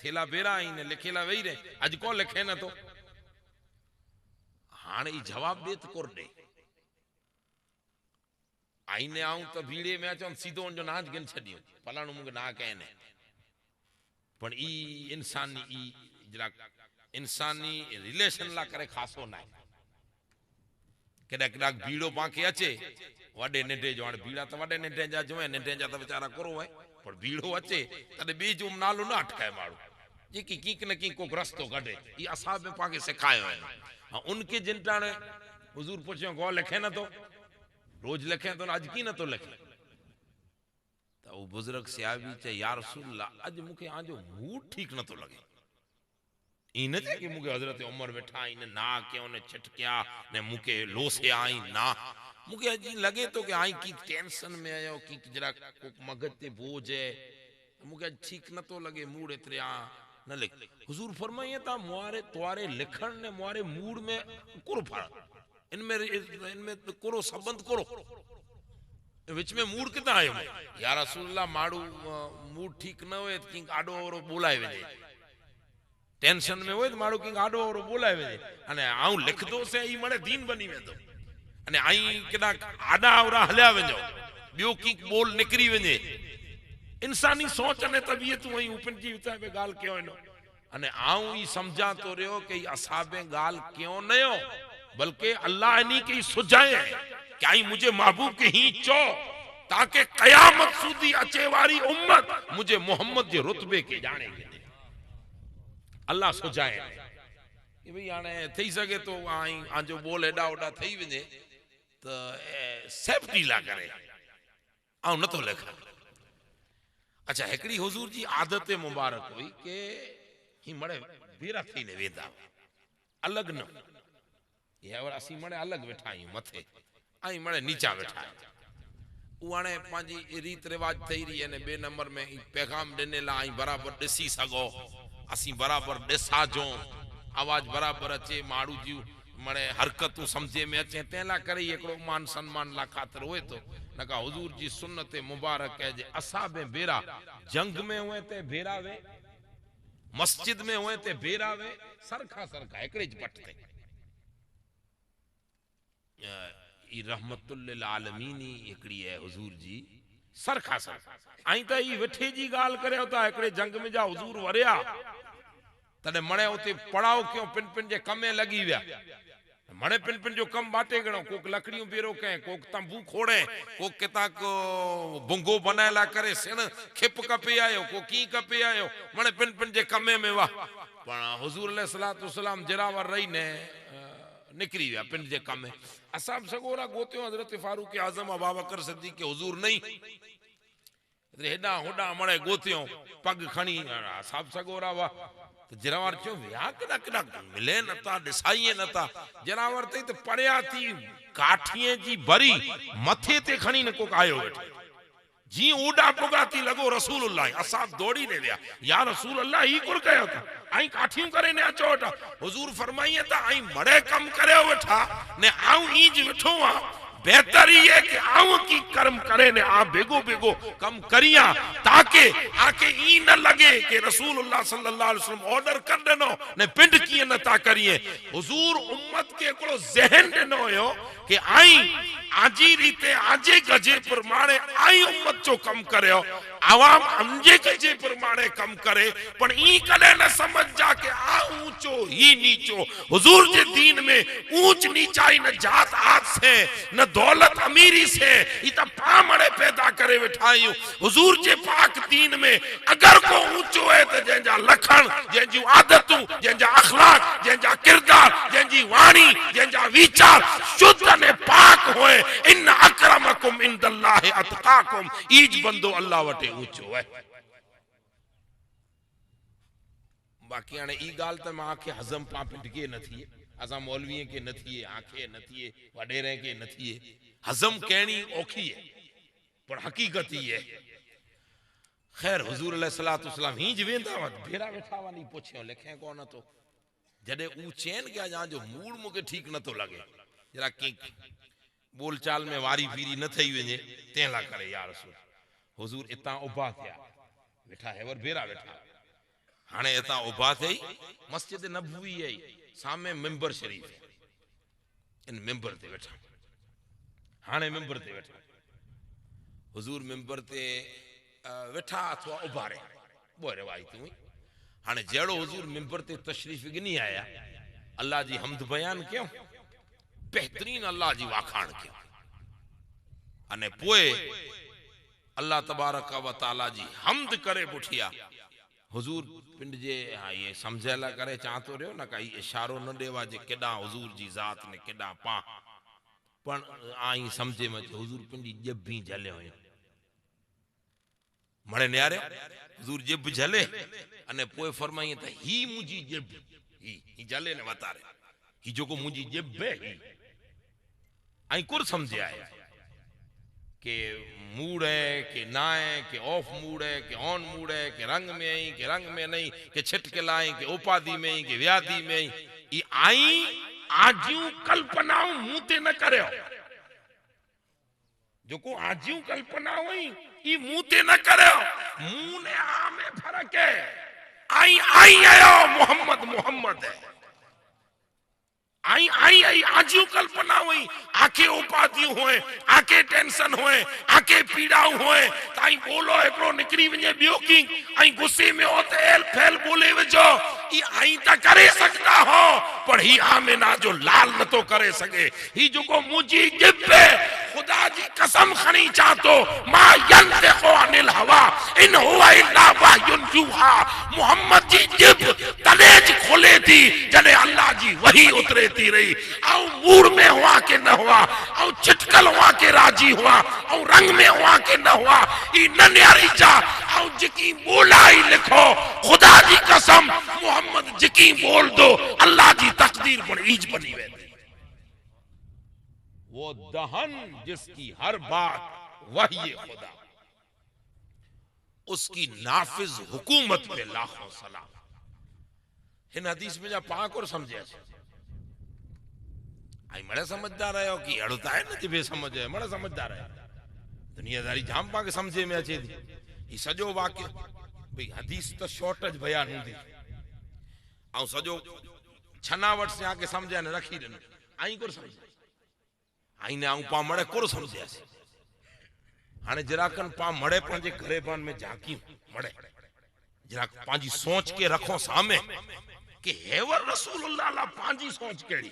थेला बेरा इन लिखेला वही रे अज को लिखे न तो हाने ई जवाब देत कोर दे आईने आऊं तो भीड़े में अचम सीधो उन जो नाच गिन छडियो फलाणो मुके ना कहने पण ई इंसानी ई जरा इंसानी रिलेशन ला करे खासो ना केडा केडा भीड़ो पाके अचे वडे नेडे जो भीड़ा तो वडे नेडे जा जो नेडे जा तो बेचारा करो है पर भीड़ो अचे तने बे जो नालो ना अटकाए मारो जी की कीक न की को रस्तो कढे ई असाब में पाके सिखायो है हां उनके जिनटाने हुजूर पूछो गो लिखे ना तो रोज लिखे तो आज की न तो लिखे तो वो बुजुर्ग सियाबी चे या रसूलल्लाह आज मुके आजो मूड ठीक न तो लगे इन जे कि मुके हजरत उमर बैठा इन ना के ने छटकिया ने मुके लोसे आई ना मुके अजी लगे तो कि आई की टेंशन में आयो की जरा को मगज ते बोझ है मुके ठीक न तो लगे मूड इतरे आ न लिख हुजूर फरमाइए ता मुआरे तुम्हारे लिखण ने मुआरे मूड में कुरो फर्क इनमें करो संबंध करो विच में मूड कितना आयो या रसूलल्लाह माड़ू मूड ठीक न होए कि आडो और बोलाए वेजे टेंशन में होए माड़ू कि आडो और बोलाए वेजे अने आऊं लिख दो से ई मने दीन बनी वेंदो अने आई केडा आडा और हल्या वेजो बियो की बोल निकरी वेजे इंसानी सोच अने तबीयत वही ऊपर जी विचा में गाल क्यों नो अने आऊं ई समझा तो रहो कि असाबे गाल क्यों नयो बल्कि अल्लाह इन्हीं की सुझाए क्या ही मुझे महबूब के ही चो ताकि कयामत सुधी अचे वारी उम्मत मुझे मोहम्मद के रुतबे के जाने अल्लाह सुझाए कि भाई आने थी सके तो आई आजो बोल एडा ओडा थई वने तो सेफ्टी ला करे आ न तो लिखा अच्छा एकड़ी हुजूर जी आदत मुबारक हुई के ही मड़े बेरा थीने वेंदा अलग न ये और असी मणे अलग बैठा आयूं मथे आई मणे नीचा बैठा उहाणे पांजी रीत रिवाज थई रही ने बे नंबर में पैगाम देने ला आई बराबर दिसी सगो असी बराबर दिसा जो आवाज बराबर अचे माड़ू जी मणे हरकतू समझे में अचे तेला करे एकड़ो मान सम्मान ला खातिर होए तो नका हुजूर जी सुन्नत मुबारक है जे असाबे बेरा जंग में हुए ते भेरा वे मस्जिद में हुए ते भेरा वे सरखा सरखा एकड़े ज पटते ई रहमतुल लिल आलमीनी एकड़ी है हुजूर जी सरखा सरखा आई त ई वेठे जी गाल करे होता एकड़े जंग में जा हुजूर वरया तने मणे उते पड़ाव क्यों पिन पिन जे कमे लगी विया मणे पिन पिन जो कम बाटे गणो कोक लकड़ियों बेरो के कोक तंबू खोड़े कोक किता को बुंगो बनायला करे सेण खिप कपे आयो को की कपे आयो मणे पिन पिन जे कमे में वाह पण हुजूर अलैहिस्सलातु वस्सलाम जरावर रही ने निकरी विया पिन जे कमे असाब सगोरा गोत्यो हजरत फारूक आजम अबू बकर सिद्दीक के हुजूर नहीं हेडा होडा मणे गोत्यो पग खणी असाब सगोरा वाह तो जरावर चो विया कदा कदा मिले नता दिसाई नता जरावर ते तो पड़िया थी काठिए जी बरी मथे ते खणी न को आयो वेठो जी उड़ा पुगाती लगो रसूलुल्लाह असाब दौड़ी ने दिया या रसूलुल्लाह ही कुर कयो था आई काठियूं करे ने अचो था हुजूर फरमाइए था आई मड़े कम करे वेठा ने आऊं ईज वेठो आ बेहतर ये कि आऊं की कर्म करे ने आ बेगो बेगो कम करिया ताकि आके ई न लगे कि रसूलुल्लाह सल्लल्लाहु अलैहि वसल्लम ऑर्डर कर देनो ने पिंड की न ता करिए हुजूर उम्मत के को जहन देनो हो कि आई आजी रीते आजे गजे प्रमाणे आई उम्मत जो कम करयो आवाम अंजे गजे प्रमाणे कम करे पण ई कदे न समझ जा के आ ऊंचो ही नीचो हुजूर जे दीन में ऊंच नीचाई न जात आत से न दौलत अमीरी से ई त पामड़े पैदा करे वेठायूं हुजूर जे पाक दीन में अगर को ऊंचो है त जंजा लखण जंजी आदतूं जंजा अखलाक जंजा किरदार जंजी वाणी जंजा विचार शुद्ध ने पाक होए इन अकरमकुम इंदल्लाहि अतकाकुम ईज बंदो अल्लाह वटे ऊंचो है बाकी आने ई गाल त मां के हजम पा पिट के न थिए असा मौलवी के न थिए आंखे न थिए वडेरे के न थिए हजम कहनी औखी है पर हकीकत ही है खैर हुजूर अलैहिस्सलातु वस्सलाम ही ज वेंदा भेरा वेठा वानी पूछियो लिखे कोन तो जडे ऊ चैन के जा जो मूड मुके ठीक न तो लगे जरा की बोलचाल में वारी फीरी न थई वने तेला करे या रसूल हुजूर इता उबा थिया वेठा हेवर भेरा वेठा हाने इता उबा थई मस्जिद नबवी है सामे मिंबर शरीफ इन मिंबर ते वेठा हाने मिंबर ते वेठा हुजूर मिंबर ते वेठा अथवा उबा रे बो रवायत हुई हाने जेड़ो हुजूर मिंबर ते तशरीफ गिनी आया अल्लाह जी हमद बयान क्यों बेहतरीन अल्लाह जी वाखाण क्यों अने पोए अल्लाह तबारक व तआला जी हमद करे पुठिया हुजूर पिंड जे हाँ ये समझेला करे चाहतो रहो ना कई इशारो न देवा जे केडा हुजूर जी जात ने केडा पा पण आई समझे में हुजूर पिंडी जब्बी झले हो मणे न्यारे हुजूर जब झले अने पोए फरमाई त ही मुजी जब ही झले ने वतारे ही जो को मुजी जब ही आई कुर समझे आए के मूड है कि ना है कि ऑफ मूड है कि ऑन मूड है कि रंग में ही कि रंग में नहीं कि छिटके लाई कि उपाधि में ही कि व्याधि में ही ये आई आजियों कल्पनाओं मुंते न करे जो को आजियों कल्पनाओं ही ये मुंते न करे मुंह ने आ में फर्क है आई आई आयो मोहम्मद मोहम्मद है आई आई आई आजियों कल्पना हुई आके उपाधि हुए आके टेंशन हुए आके पीड़ाऊ हुए ताई बोलो एकड़ो निकरी वने बियो की आई गुस्से में होते एल फैल बोले वजो ई आई ता करे सकता हो पर ही आमिना जो लाल न तो करे सके ही जो को मुजी जिब्बे खुदा जी कसम खणी चाहतो मा यंतिकु अनिल हवा इन हुवा इल्ला वहयुन यूहा मोहम्मद जी जिब तलेज खोले थी जने अल्लाह जी वही उतरे थी रही औ मूड में हुआ के न हुआ औ चिटकल हुआ के राजी हुआ औ रंग में हुआ के न हुआ ई न न्यारी जा औ जिकी बोला ही लिखो खुदा जी कसम मोहम्मद जिकी बोल दो अल्लाह जी तकदीर पर ईज बनी वे वो दहन जिसकी हर बात वही खुदा उसकी नाफिज हुकूमत पे लाखों सलाम इन हदीस में जा पाक और समझे आई मड़े समझदार है कि अड़ता है न जिबे समझ है मड़े समझदार है दुनियादारी जाम पाके समझे में अचे थी ये सजो वाक्य भाई हदीस तो शॉर्ट बयान हुंदी औ सजो छनावट से आके समझे ने रखी देन आई को समझ आई ने आऊं पा मड़े को समझे हाने जराकन पा मड़े पंजे घरे बान में झाकी मड़े जरा पांजी सोच के रखो सामे कि हेवर रसूलुल्लाह ला पांजी सोच केड़ी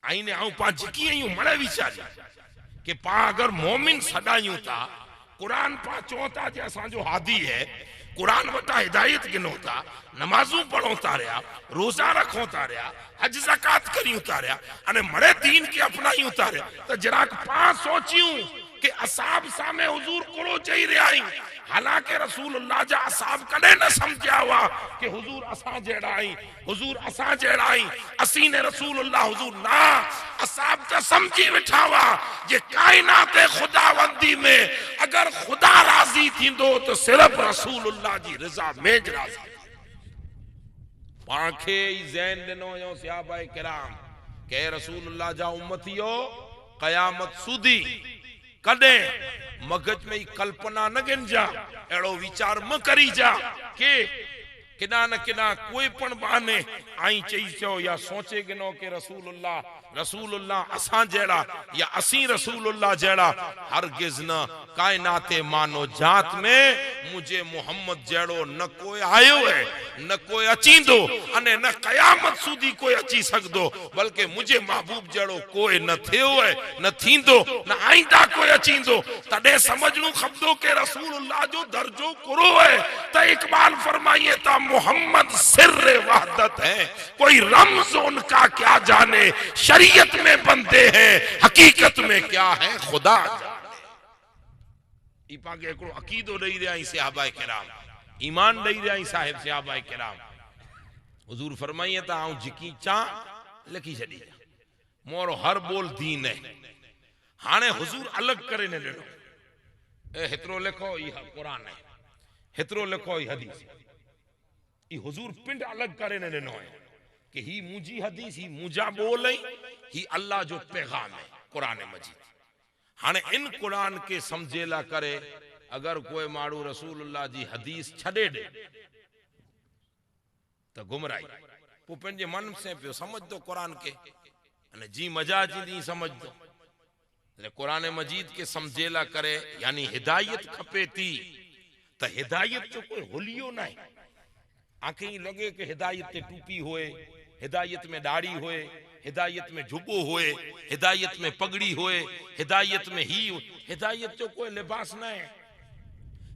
आईने आऊं पा झिकी आयूं मणे वीचारी कि पा अगर मोमिन सदायूं था कुरान पा चौथा जे असांजो हादी है कुरान वटा हिदायत गिनो था नमाजूं पढ़ो था रहा रोजा रखो था रहा हज ज़कात करियूं था रहा अने मणे दीन के अपनायूं था रहा तो जराक पा सोचियूं कि असाब सामे हुजूर कोड़ो चई रहा आहियूं हालांकि रसूलुल्लाह जा असाब कदे न समझा हुआ कि हुजूर असा जड़ा आई हुजूर असा जड़ा आई असी ने रसूलुल्लाह हुजूर ना असाब तो समझी बैठा हुआ जे कायनात खुदावंदी में अगर खुदा राजी थींदो तो सिर्फ रसूलुल्लाह जी रजा में ज राजी पांखे ई ज़हन दिनो यो सहाबाए किराम के रसूलुल्लाह जा उम्मतियो कयामत सुधी कदे मगज में ही कल्पना न गिनजा एड़ो विचार म करी जा के किना न किना कोई पण बहाने आई चई चो या सोचे गिनो के रसूलुल्लाह असां जड़ा या असी रसूलुल्लाह जड़ा हरगिज न कायनाते मानो जात में मुझे मोहम्मद जड़ो न कोई आयो है न कोई अचींदो अने न कयामत सुधी कोई अची सकदो बल्कि मुझे महबूब जड़ो कोई न थियो है न थींदो न आइंदा कोई अचींदो तडे समझणो खपदो के रसूलुल्लाह जो दर्जो कुरो है त इकबाल फरमाइए ता मोहम्मद सिर्र वहदत है कोई रम्ज उनका क्या जाने शरीयत में बंदे हैं हकीकत में क्या है खुदा ई पाके एकड़ो अकीदो दई रहा सहाबाए किराम ईमान दई रहा साहिब सहाबाए किराम हुजूर फरमाइए ता आऊं जिकी चा लिखी छडी मोरो हर बोल दीन है हाने हुजूर अलग करे ने ॾिनो ए हेतरो लिखो ई कुरान है हेतरो लिखो ई हदीस ई हुजूर पिंड अलग करे ने ॾिनो है कि ही मुझी हदीस ही मुझा बोल ही अल्लाह जो पैगाम है कुरान मजीद हाने इन कुरान के समझेला करे अगर कोई माड़ू रसूलुल्लाह जी हदीस छड़े दे तो गुमराही वो पंजे मन से पियो समझ दो कुरान के अने जी मजा जी समझ दो कुरान मजीद के समझेला करे यानी हिदायत खपे थी तो हिदायत जो कोई होलियो ना है आंखें लगे कि हिदायत ते टूपी होए हिदायत में दाढ़ी होए हिदायत में जुबो होए हिदायत में पगड़ी होए हिदायत में ही हिदायत जो कोई लिबास ना है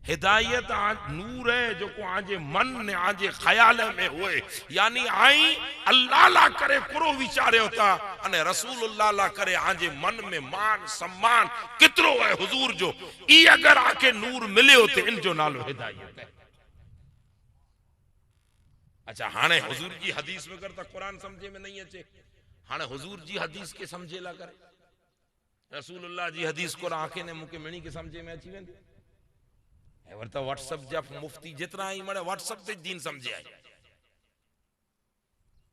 हिदायत नूर है जो को आजे मन ने आजे ख्याल में होए यानी आई अल्लाह ला करे कुरो विचारे होता अने रसूलुल्लाह ला करे आजे मन में मान सम्मान कितरो है हुजूर जो ई अगर आके नूर मिले होते इन जो नालो हिदायत है अच्छा हाने हुजूर जी हदीस में करता कुरान समझे में नहीं अचे हाने हुजूर जी हदीस के समझे ला करे रसूलुल्लाह जी हदीस को आंखें ने मुके मिणी के समझे में अची वेंदी एवर तो व्हाट्सएप जा मुफ्ती जितना ही मरे व्हाट्सएप ते दीन समझे आई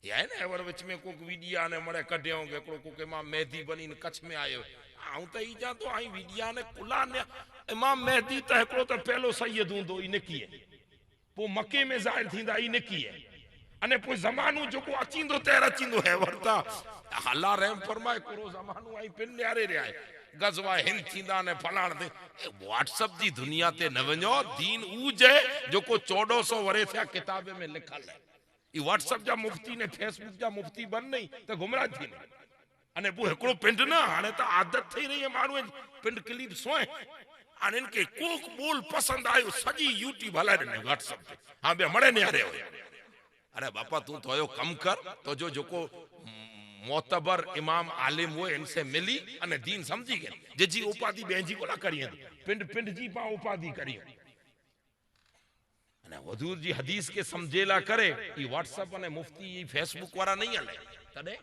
या ना एवर विच में कोक वीडियो ने मरे कढियो के को के मां मेहदी बनी कच्छ में आयो आऊं त ई जा तो आई वीडियो ने कुला ने इमाम मेहदी त एकड़ो त पहलो सैयद हुंदो ई निकी है पो मक्के में जाहिर थींदा ई निकी है अने पो जमानो जो को अचींदो तेर अचींदो है वरता अल्लाह रहम फरमाए कुरो जमानो आई पिन न्यारे रे आए गजवा हिंद थींदा ने फलाण ते व्हाट्सएप जी दुनिया ते न वञो दीन ऊ जे जो को 1400 वरे थिया किताबे में लिखल है ई व्हाट्सएप जा मुफ्ती ने फेसबुक जा मुफ्ती बन नहीं तो गुमराह थी अने वो एकड़ो पिंड ना हाने तो आदत थई रही है मानू पिंड क्लिप सोए अने इनके कोक बोल पसंद आयो सजी यूट्यूब हला ने व्हाट्सएप पे हां बे मड़े ने आरे अरे बापा तू तो यो कम कर तो जो को मोतबर इमाम आलिम वो इनसे मिली अने दीन समझी गए जे जी उपाधि बेंजी को ना करिए पिंड पिंड जी पा उपाधि करिए अने हुजूर जी हदीस के समझेला करे ई व्हाट्सएप अने मुफ्ती ई फेसबुक वाला नहीं हले तदे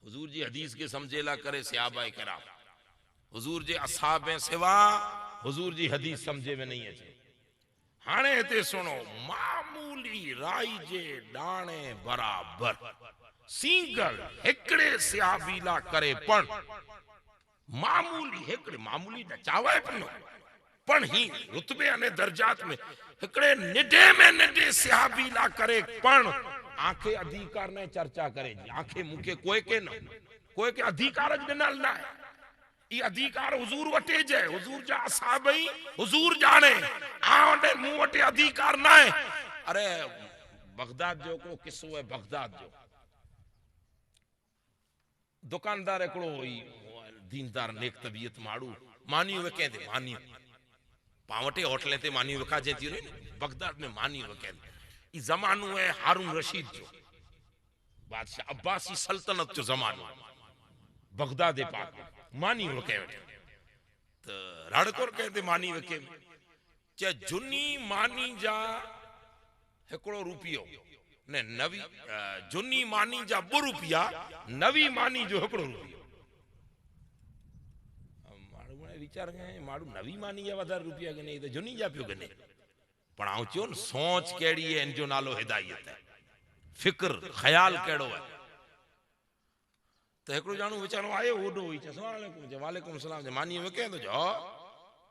हुजूर जी हदीस के समझेला करे सहाबाए किराम हुजूर जे असहाब सिवा हुजूर जी हदीस समझे में नहीं अचे हाने ते सुनो मामूली राई जे दाणे बराबर सिंगल एकड़े सहाबी ला करे पण मामूली एकड़े मामूली न चावे पण ही रुतबे अने दर्जात में एकड़े निडे में निडे सहाबी ला करे पण आंखे अधिकार ने चर्चा करे जी आंखे मुके कोई के न कोई के अधिकार ज दिनल ना ई अधिकार हुजूर वटे जे हुजूर जा असहाबई हुजूर जाने आंडे मु वटे अधिकार ना है अरे बगदाद जो को किस्सो है बगदाद जो दुकानदार एकड़ो दीनदार नेक तबीयत माड़ू मानियो विके ते मानियो पावटे होटल ते मानियो विकाजे थी रे बगदाद में मानियो विके ई जमानो है हारून रशीद जो बादशाह अब्बासी सल्तनत जो जमानो बगदाद पाक मानियो विके तो राड़कोर कहते मानी विके चे जुनी मानी जा एकड़ो रुपियो ने नवी जुनी मानी जा 2 रुपया नवी मानी जो एकड़ो रुपियो माड़ू ने विचार गए माड़ू नवी मानी जा वधारे रुपया गने तो जुनी जा पियो गने पण आऊं चयो न सोच केड़ी है इन जो नालो हिदायत है फिक्र ख्याल केड़ो है तो एकड़ो जाणू विचारो आयो ओडो हुई चे अस्सलाम वालेकुम जे वालेकुम सलाम जे मानी विके तो जो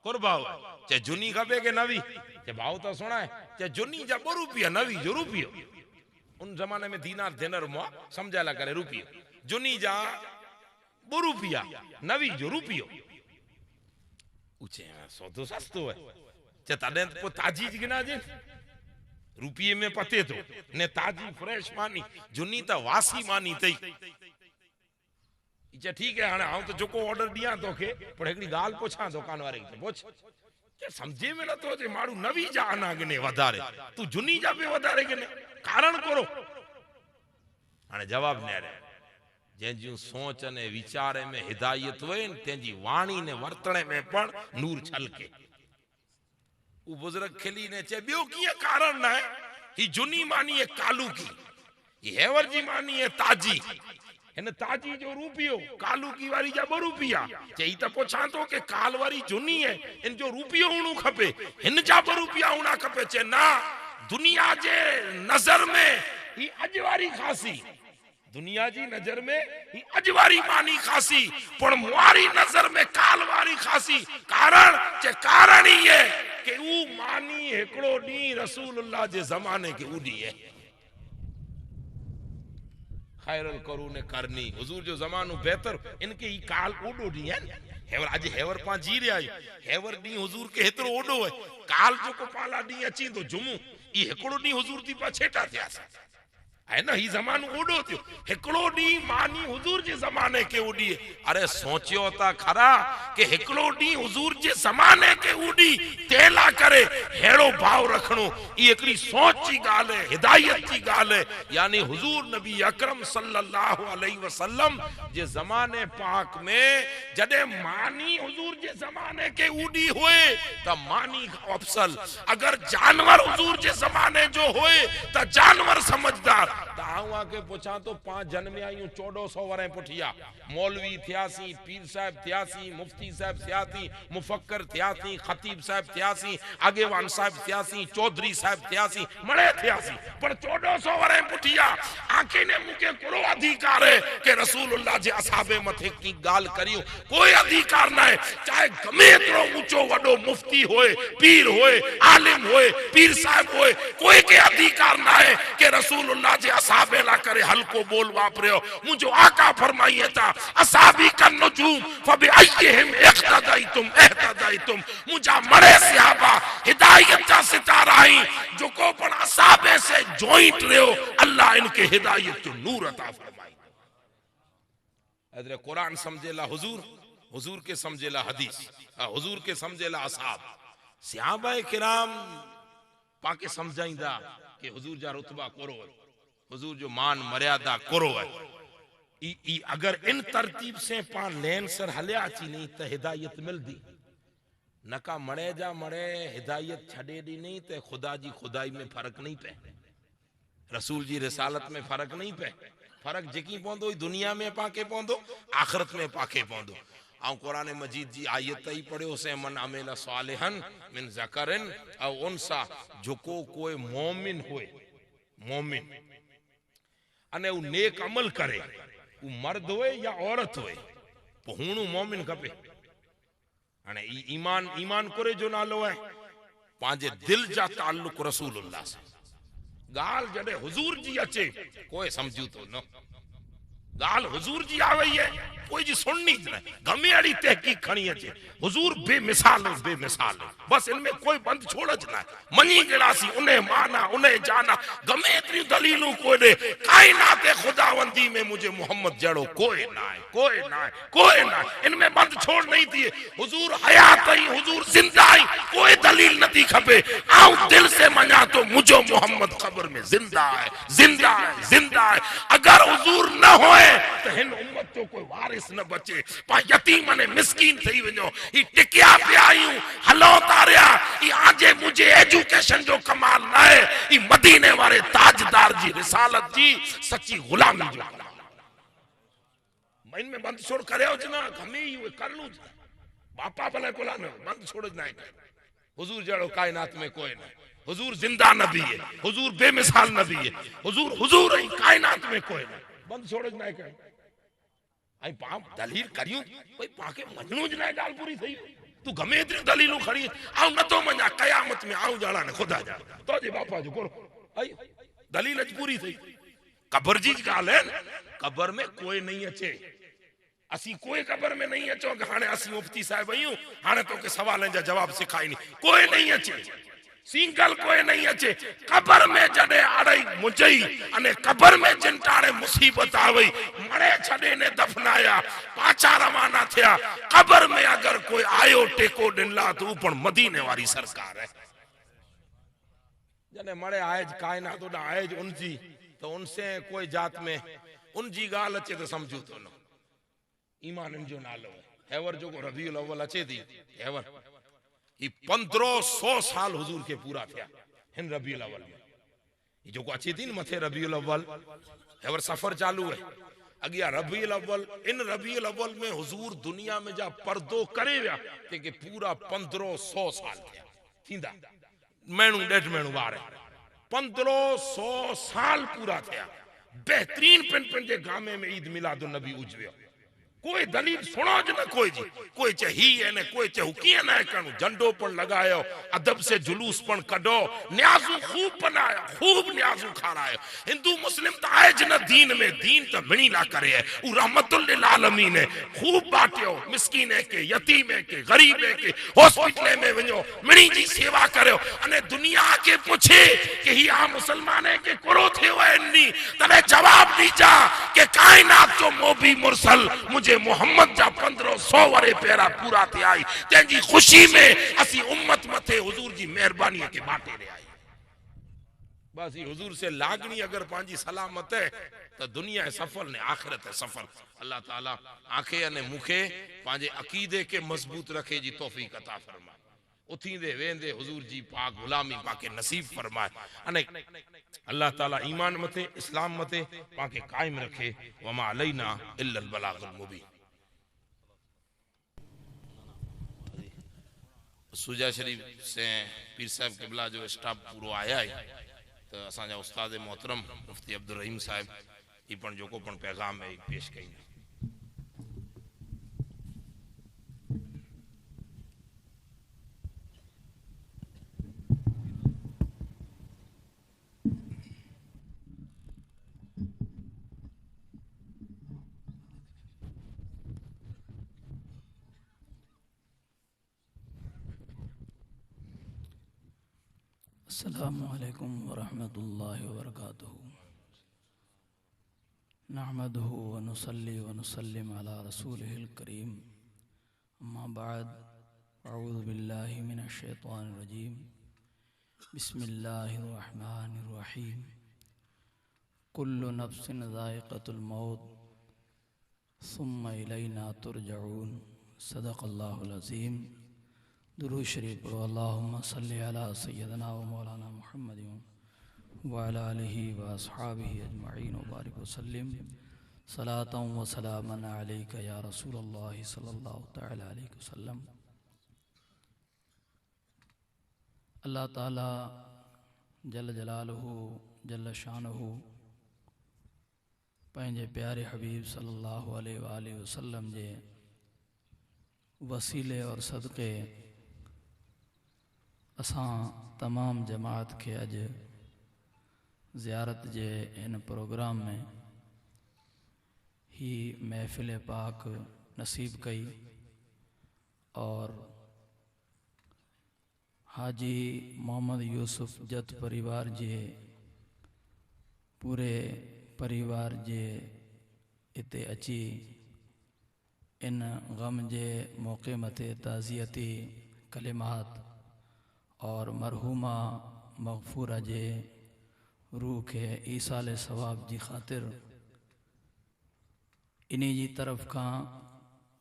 कुर्बाव है चे जुनी खपे के नवी चे भाव तो सुना है चे जुनी जा 2 रुपया नवी जो रुपयो उन जमाने में दीनार दिनर मुआ समझाला करे रुपयो जुनी जा 2 रुपया नवी जो रुपयो उचे सौदो सस्तो है चे तने को ताजी गिना जे रुपये में पते तो ने ताजी फ्रेश मानी जुनी ता वासी मानी तई इचे ठीक है हाने आऊं तो जोको ऑर्डर दिया तोखे पर एकड़ी गाल पूछा दुकान वाले के पूछ के समझे में न तो जे मारू नवी जा आना गने वधारे तू जुनी जा पे वधारे गने कारण करो हाने जवाब ने रे जेजू सोच ने विचारे में हिदायत होए तेजी वाणी ने वर्तणे में पण नूर छलके उ बुजुर्ग खिली ने चे बियो की कारण ना है ही जुनी मानी है कालू की ये हेवर जी मानी है ताजी इन ताजी जो रुपियो कालू की वारी जा 2 रुपया चई त पोछा तो के काल वारी जुनी है इन जो रुपियो हुणू खपे इन जा 2 रुपया हुणा खपे चे ना दुनिया जे नजर में ही अजवारी खासी दुनिया जी नजर में ही अजवारी मानी खासी पण मुआरी नजर में काल वारी खासी कारण चे कारण ही है के ऊ मानी एकड़ो डी रसूलुल्लाह जे जमाने के उडी है खैरल करू ने करनी हुजूर जो जमानो बेहतर इनके ही काल ओडो दी है हेवर आज हेवर पा जी रे आई हेवर दी हुजूर के हेतरो ओडो है काल जो को पाला दी अची तो जुमू ई हेकड़ो दी हुजूर दी पा छेटा थिया है ना ही जमानो ओडो थियो हेकड़ो दी मानी हुजूर जे जमाने के उडी अरे सोचियो ता खरा के हेकड़ो दी हुजूर जे जमाने के उडी तेला करे हेड़ो भाव रखणो ई एकरी सोच की गाल है हिदायत की गाल है यानी हुजूर नबी अकरम सल्लल्लाहु अलैहि वसल्लम जे जमाने पाक में जदे मानी हुजूर जे जमाने के उडी होए ता मानी अफसल अगर जानवर हुजूर जे जमाने जो होए ता जानवर समझदार दावा के पूछा तो 5 जन्म आयु 1400 वरे पुठिया मौलवी थियासी पीर साहब थियासी मुफ्ती साहब थियासी मुफक्कर थियासी खतीब साहब थियासी आगेवान साहब थियासी चौधरी साहब थियासी मणे थियासी पर 1400 वरे पुठिया आंखे ने मुके कोरो अधिकार है के रसूलुल्लाह जे असहाबे मथे की गाल करियो कोई अधिकार ना है चाहे गमे एतरो ऊंचो वडो मुफ्ती होए पीर होए आलिम होए पीर साहब होए कोई के अधिकार ना है के रसूलुल्लाह जे असहाबे ला करे हल्को बोल वापरियो मुझो आका फरमाइए था असहाबी का नजूम फबिअय्यिहिम इख्तदाइतुम मुझा मरे सहाबा हिदायत जा सितारा ही जो को पण असहाबे से जॉइंट रहो अल्लाह इनके हिदायत जो नूर अता फरमाई अदरे कुरान समझेला हुजूर हुजूर के समझेला हदीस हुजूर के समझेला असहाब सहाबाए किराम पाके समझाइंदा कि हुजूर जा रुतबा कोरो है हुजूर जो मान मर्यादा कोरो है ई अगर इन तरतीब से पा लेन सर हलिया अची नहीं तो हिदायत मिलदी नका मरे जा मरे हिदायत छड़े दी नहीं तो खुदा जी खुदाई में फर्क नहीं पे रसूल जी रिसालत में फर्क नहीं पे फर्क जेकी पौंदो दुनिया में पाके पौंदो आखिरत में पाके पौंदो आउ कुरान मजीद जी आयत ही पढ़ियो से मन अमेला सालिहन मिन ज़करिन औ उनसा जो को कोई मोमिन होए मोमिन अने उ नेक अमल करे उ मर्द होए या औरत होए हुणु मोमिन खपे अने ईमान ईमान करे जो नालो है पांजे दिल जा ताल्लुक रसूलुल्लाह से गाल जडे हुजूर जी अचे कोई समझू तो न गाल हुजूर जी आ वई है कोई जी सुननी ज न गमे अड़ी तहकीक खणी अचे हुजूर बेमिसाल बस इनमें कोई बंद छोड़ ज न मनी गिलासी उन्हें माना उन्हें जाना गमे इतनी दलीलूं कोई दे कायनात खुदावंदी में मुझे मोहम्मद जड़ो कोई ना है इनमें बंद छोड़ नहीं थी हुजूर हयात ही हुजूर जिंदा ही कोई दलील नहीं खपे आऊं दिल से मना तो मुझो मोहम्मद खबर में जिंदा है अगर हुजूर न होए तो हिन उम्मत जो कोई वारिस न बचे पा यतीम ने मिस्कीन थई वणो ई टिकिया पे आयूं हलो तारिया ई आजे मुझे एजुकेशन जो कमाल न है ई मदीने वाले ताजदार जी रिसालत जी सच्ची गुलामी जो मन में बंद छोड़ करे हो जना गमे ही कर लूं बापा भले कोला न बंद छोड़ ना हुजूर जड़ो कायनात में कोई ना हुजूर जिंदा नबी है हुजूर बेमिसाल नबी है हुजूर ही कायनात में कोई ना बंद छोड़ ना के आई पा दलील करियो भाई पाके मजनू ज ना गाल पूरी थई तू गमे इतनी दलीलू खड़ी आऊं न तो मजा कयामत में आऊं जाना ने खुदा जा तो जे बापा जो कोरो आई दलील ज पूरी थई कब्र जी गाल है कब्र में कोई नहीं अचे असी कोई कब्र में नहीं अचो हाने असी मुफ्ती साहब आयूं हाने तो के सवालन जा जवाब सिखाई नहीं कोई नहीं अचे सिंगल कोई नहीं अचे कब्र में जडे आड़ई मुजई अने कब्र में जिंटाणे मुसीबत आवई मरे छडे ने दफनाया पाछा रवाना थिया कब्र में अगर कोई आयो टेको डिनला तो पण मदीने वाली सरकार है जने मरे आयज कायनात तो आयज उनजी तो उनसे कोई जात में उनजी गाल अचे तो समझू तो न ईमान इन जो नालो हैवर जो को रबीउल अव्वल अचे थी हैवर ई 1500 साल हुजूर के पूरा थिया हिन रबीउल अव्वल में ई जो को अचे थी न मथे रबीउल अव्वल हैवर सफर चालू है अगिया रबीउल अव्वल इन रबीउल अव्वल में हुजूर दुनिया में जा पर्दो करे विया के पूरा 1500 साल थिया थींदा मेणू डेढ़ मेणू बार 1500 साल पूरा थिया बेहतरीन पिन पिन जे गामे में ईद मिलादुन नबी उजव्यो कोई दलील सुनो ज न कोई जी कोई चे ही है ने कोई चे हुकिया ना कनु झंडो पण लगायो अदब से जुलूस पण कढो न्याजू खूब बनाया खूब न्याजू खारायो हिंदू मुस्लिम तो आए ज न दीन में दीन तो मिणी ला करे है उ रहमतुल लिल आलमीन है खूब बाटियो मिस्कीने के यतीमे के गरीबे के हॉस्पिटल में वणो मिणी जी सेवा करो अने दुनिया के पूछे कि ही आ मुसलमान है के करो थियो है नी तने जवाब दीजा के कायनात जो मोबी मुरसल मुझे मोहम्मद जा 1500 वरे पेरा पूरा थे आई तेजी खुशी में असी उम्मत मथे हुजूर जी मेहरबानी के बाटे रे आई बस ये हुजूर से लागनी अगर पांजी सलामत है तो दुनिया सफल ने आखिरत है सफल अल्लाह ताला आंखे ने मुखे पांजे अकीदे के मजबूत रखे जी तौफीक अता फरमाए उथींदे वेंदे हुजूर जी पाक गुलामी पाके नसीब फरमाए अने अल्लाह ताला ईमान मथे इस्लाम मथे पाके कायम रखे वमा अलैना इल्लल बलागुल मुबीन सुजा शरीफ से पीर साहब किबला जो स्टाफ पूरो आया है तो असा जा उस्ताद मोहतरम मुफ्ती अब्दुल रहीम साहब ई पण जो को पण पैगाम है पेश कई अस्सलामु अलैकुम वरहमतुल्लाहि वबरकातुहू नहमदुहु व नुसल्ली व नुसल्लिम अला रसूलिहिल करीम अम्मा बाद अऊज़ु बिल्लाहि मिनश शैतानिर रजीम बिस्मिल्लाहिर रहमानिर रहीम कुल्लु नफ्सिन ज़ाइक़तुल मौत सुम्मा इलैना तुरजऊन सदक़ल्लाहुल अज़ीम दुरूद शरीफ पढ़ो अल्लाहुम्मा सल्लि अला सय्यदना व मौलाना मुहम्मदिन व अला आलिहि व अस्हाबिहि अजमईन व बारिक वसल्लिम सलातन व सलामन अलैका या रसूलल्लाह सल्लल्लाहु तआला अलैहि वसल्लम। अल्लाह ताला जल जलालहू जल शानहू पंहिंजे प्यारे हबीब सल्लल्लाहु अलैहि वसल्लम जे वसीले और सदक़े असां तमाम जमात के अज ज़ियारत जे इन प्रोग्राम में ही महफ़िल पाक नसीब कई और हाजी मोहम्मद यूसुफ जत परिवार जे पूरे परिवार जे इते अची इन गम जे मौके मथे ताज़ियती कलिमात और मरहूमा मग़फ़ूरा जे रूह के ईसाले सवाब जी ख़ातिर इन्हीं जी तरफ़ का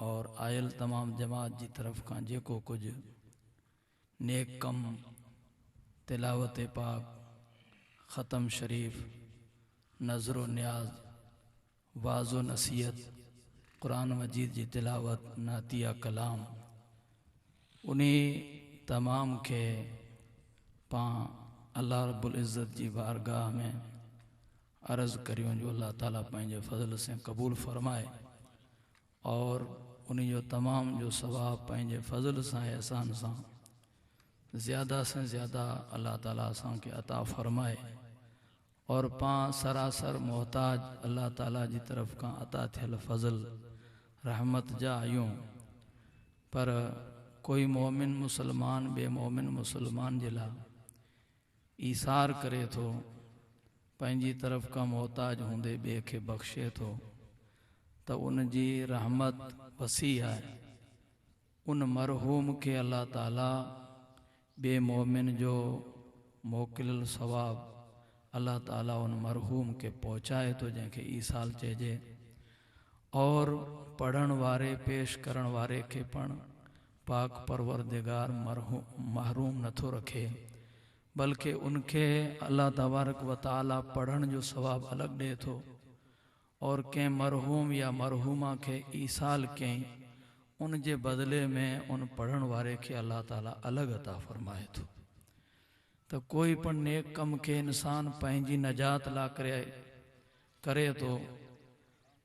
और आयल तमाम जमात जी तरफ़ का जेको कुछ नेक कम तिलावत पाक ख़त्म शरीफ नज़र न्याज वाज़ो नसीहत कुरान मजीद जी तिलावत नातिया कलाम उन्हीं तमाम के पां अल्लाह रब्बुल इज़्ज़त जी बारगाह में अर्ज़ करियूं जो अल्लाह ताला पंहिंजे फ़ज़ल से कबूल फ़रमाए और उन्हीं जो तमाम जो सवाब पंहिंजे फ़ज़ल सां एहसान सां ज़्यादा से ज़्यादा अल्लाह ताला असां के अता फ़रमाए और पां सरासर मोहताज अल्लाह ताला जी तरफ़ का अता थियल फ़ज़ल रहमत जा आयूं पर कोई मोमिन मुसलमान बे मोमिन मुसलमान जे लाइ ईसार करे थो पंहिंजी तरफ़ का मोहताज हूंदे ॿिए खे बख़्शे थो त उन जी रहमत वसी आहे उन मरहूम खे अल्लाह ताला ॿिए मोमिन जो मोकिलियल सवाब अल्लाह ताला उन मरहूम के पहुचाए थो जंहिंखे ईसाल चइजे और पढ़ण वारे पेश करण वारे खे पण पाक परवरदिगार महरूम नथो रखे बल्कि उनके अल्लाह तबारक व ताला पढ़ण जो सवाब अलग ॾे थो और कंहिं मरहूम या मरहूमा के ईसाल कयईं उन जे बदले में उन पढ़ण वारे के अल्लाह ताला अलग अता फरमाए थो तो कोई पण नेक कम के इंसान पंहिंजी नजात ला करे तो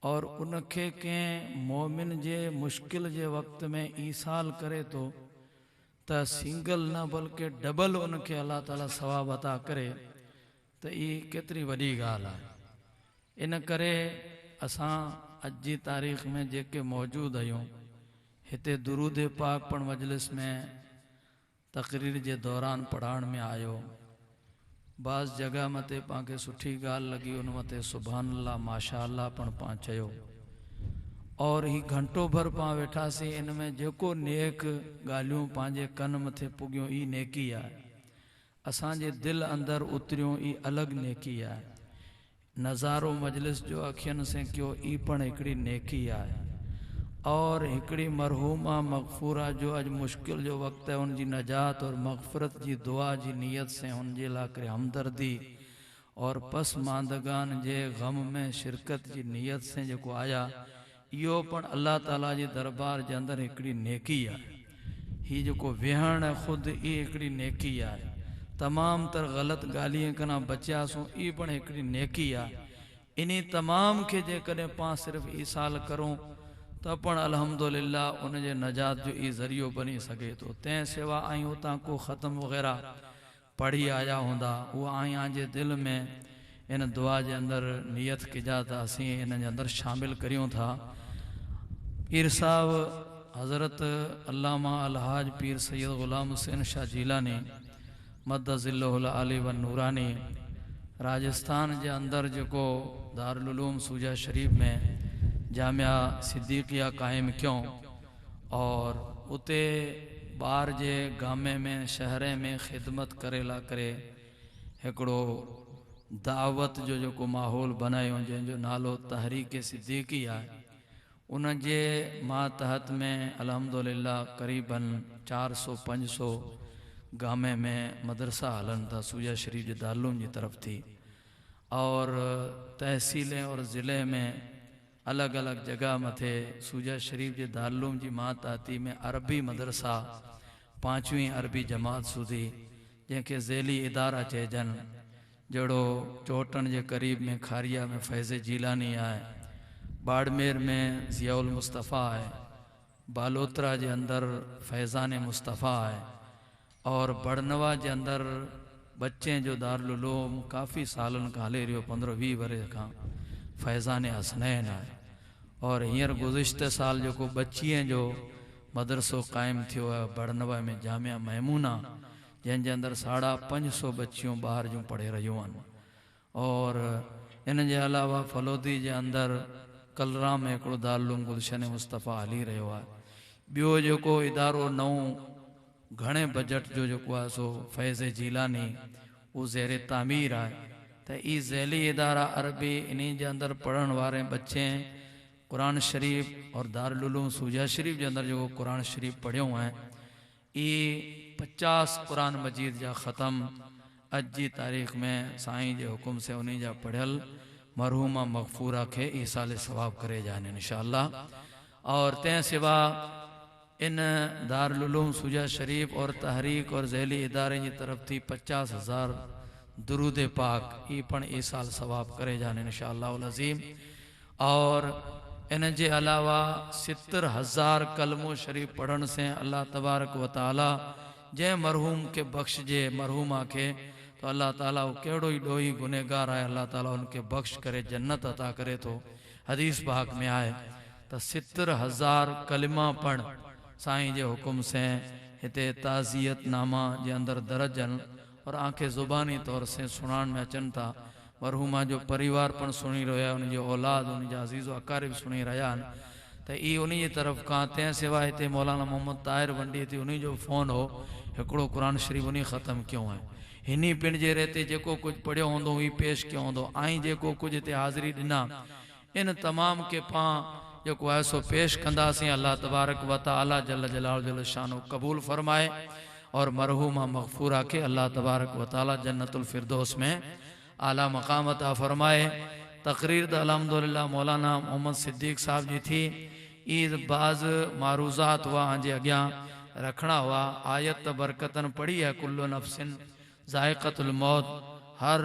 और उनके कंहिं मोमिन जे मुश्किल जे वक्त में ईसाल करे तो त सिंगल न बल्कि डबल उनके अल्लाह ताला सवाब अता करे तो ये केतरी वॾी ॻाल्हि आहे इन करे असां अॼु जी तारीख़ में जेके मौजूद आहियूं हिते दुरूद पाक पण मजलिस में तकरीर जे दौरान पढ़ाइण में आयो बाज़ जगह मते पांखे सुठी ॻाल्हि लगी उन मते सुभान अल्लाह माशा अल्लाह पण पां चयो और ही घंटो भर पां वेठासीं इन में जेको नेक ॻाल्हियूं पंहिंजे कन मथे पुगियूं ई नेकी आहे असांजे दिलि अंदरि उतरियूं ई अलॻि नेकी आहे नज़ारो मजलिस जो अखियुनि से कयो ई पण हिकिड़ी नेकी आहे और हिकिड़ी मरहूमा मग़फ़ूरा जो अॼु मुश्किल जो वक़्तु है उनजी नजात और मग़फ़रत जी दुआ जी नीयत से उनजे लाइ करे हमदर्दी और पसमांदगान जे गम में शिरकत जी नीयत से जेको आया इहो पण अल्लाह ताला जे दरबार जे अंदरि हिकिड़ी नेकी आहे ही जेको वेहण ख़ुदि ई हिकिड़ी नेकी आहे तमाम तर ग़लति ॻाल्हियूं कना बचियासूं ई पण हिकिड़ी नेकी आहे इन तमाम के जेकॾहिं पां सिर्फ़ु ईसाल करूं त पण अल्हम्दुलिल्लाह उन जे नजात जो ई ज़रियो बनी सघे थो तंहिं सिवा आई उतां को ख़त्म वग़ैरह पढ़ी आया हूंदा उहा आया जे दिलि में इन दुआ जे अंदरि नियत कजा त असीं इन जे अंदरि शामिल करियूं था पीर साहब हज़रत अल्लामा अलहाज पीर सैयद ग़ुलाम हुसैन शाह जीलानी मद्दज़िल्लहुल आली व नूरानी राजस्थान जे अंदरि जेको दारुल उलूम सूजा शरीफ में जामिया सिद्दीक़िया क़ाइमु कयूं और उते ॿार जे गामे में शहरे में ख़िदमत करे ला करे हिकिड़ो दावत जो जेको माहौल बनायो जंहिंजो नालो तहरीक सिद्दीक़ी आहे उन जे मातहत में अल्हम्दुलिल्लाह करीबन 400-500 गामे में मदरसा हलन था सूजा शरीफ जे दारुल जी तरफ थी और तहसीलें और ज़िले में अलग अलग जगह मथे सूजा शरीफ जे दारुल जी मातहती में अरबी मदरसा 5वीं अरबी जमात सूधी जंहिंखे ज़ेली इदारा चइजनि जहिड़ो चोटन जे करीब में खारिया में फैज़ जीलानी आहे बाड़मेर में ज़ियाउल मुस्तफ़ा है बालोतरा जे अंदरि फैज़ान मुस्तफ़ा है और बड़नवा जे अंदरि बच्चे जो दारुल उलूम काफ़ी सालन खां हले रहियो 15-20 वरे खां फैज़ान हसनैन है और हींअर गुज़िश्ते साल जो बच्चीअ जो मदरसो क़ाइमु थियो आहे बड़नवा में जामिया महमूना, जंहिंजे अंदरि 550 बच्चियों ॿाहिर जूं पढ़े रहियूं आहिनि। और इन जे अलावा फलोदी जे अंदरि कलराम में हिकिड़ो दारुल गुलशन मुस्तफ़ा हली रहियो आहे। ॿियो जेको इदारो नओं घणे बजट जो जेको आहे सो फैज़ जीलानी उहो ज़ेर तामीर आहे। त ई ज़ैली इदारा अरबी इन जे अंदरि पढ़ण वारे बच्चे कुरान शरीफ और दारुल उलूम सूजा शरीफ जे अंदरि जेको कुरान शरीफ पढ़ियो आहे, ई 50 कुरान मजीद जा ख़तम अॼु जी तारीख़ में साईं जे हुकुम से उन्हीं जा पढ़ियल मरहूमा मग़फूरा खे ईसाले सवाब करे जाने इंशाअल्लाह। और तंहिं सिवा इन दारुल उलूम सूजा शरीफ और तहरीक और ज़ैली इदारे की तरफ थी 50,000 दुरूद पाक ई पण ई साल सवाब करे जाने इंशाअल्लाह अज़ीम। और इन जे अलावा 70,000 कलमो शरीफ पढ़न से अल्लाह तबारक व ताला जै मरहूम के बख्श जे मरहूमा के तो अल्लाह ताला वो केड़ो ही डोही गुनेगार है, अल्लाह ताला उनके बख्श करे जन्नत अता करे। तो हदीस पाक में आए तो 70,000 कलिमा पढ़ साईं जे हुकुम से हिते ताज़ियत नामा जे अंदर दर्जन और आंखें ज़ुबानी तौर से सुनान में अचन था। मरहूमा जो परिवार पण सुनी रहा, उन जो औलाद उन जा अज़ीज़ अकारिब सुनी रहा तो ई उन तरफ का। तंहिं सिवा हिते मौलाना मोहम्मद ताहिर वंडी थी, उन जो फ़ोन हो हिकिड़ो कुरान शरीफ उन ख़त्म क्यों है। हिनी पिंड जे रहते जेको कुछ पढ़ियो होंदो ही पेश कियो होंदो, आई जेको कुछ हिते हाज़िरी ॾिना इन तमाम के पां जेको है सो पेश कंदासीं। अल्लाह तबारक व तआला जल जलाल जल शानो कबूल फरमाए और मरहूमा मग़फूरा के अल्लाह तबारक व तआला जन्नतुल फिरदौस में आला मकाम अता फरमाए। तकरीर द अल्हम्दुलिल्लाह मौलाना मोहम्मद सिद्दीक साहब जी थी। ईद बाज़ मारूज़ात हुआ जे अॻियां रखना हुआ। आयत बरकतन पढ़ी है, कुल्लु नफ्सिन ज़ाइक़तुल मौत, हर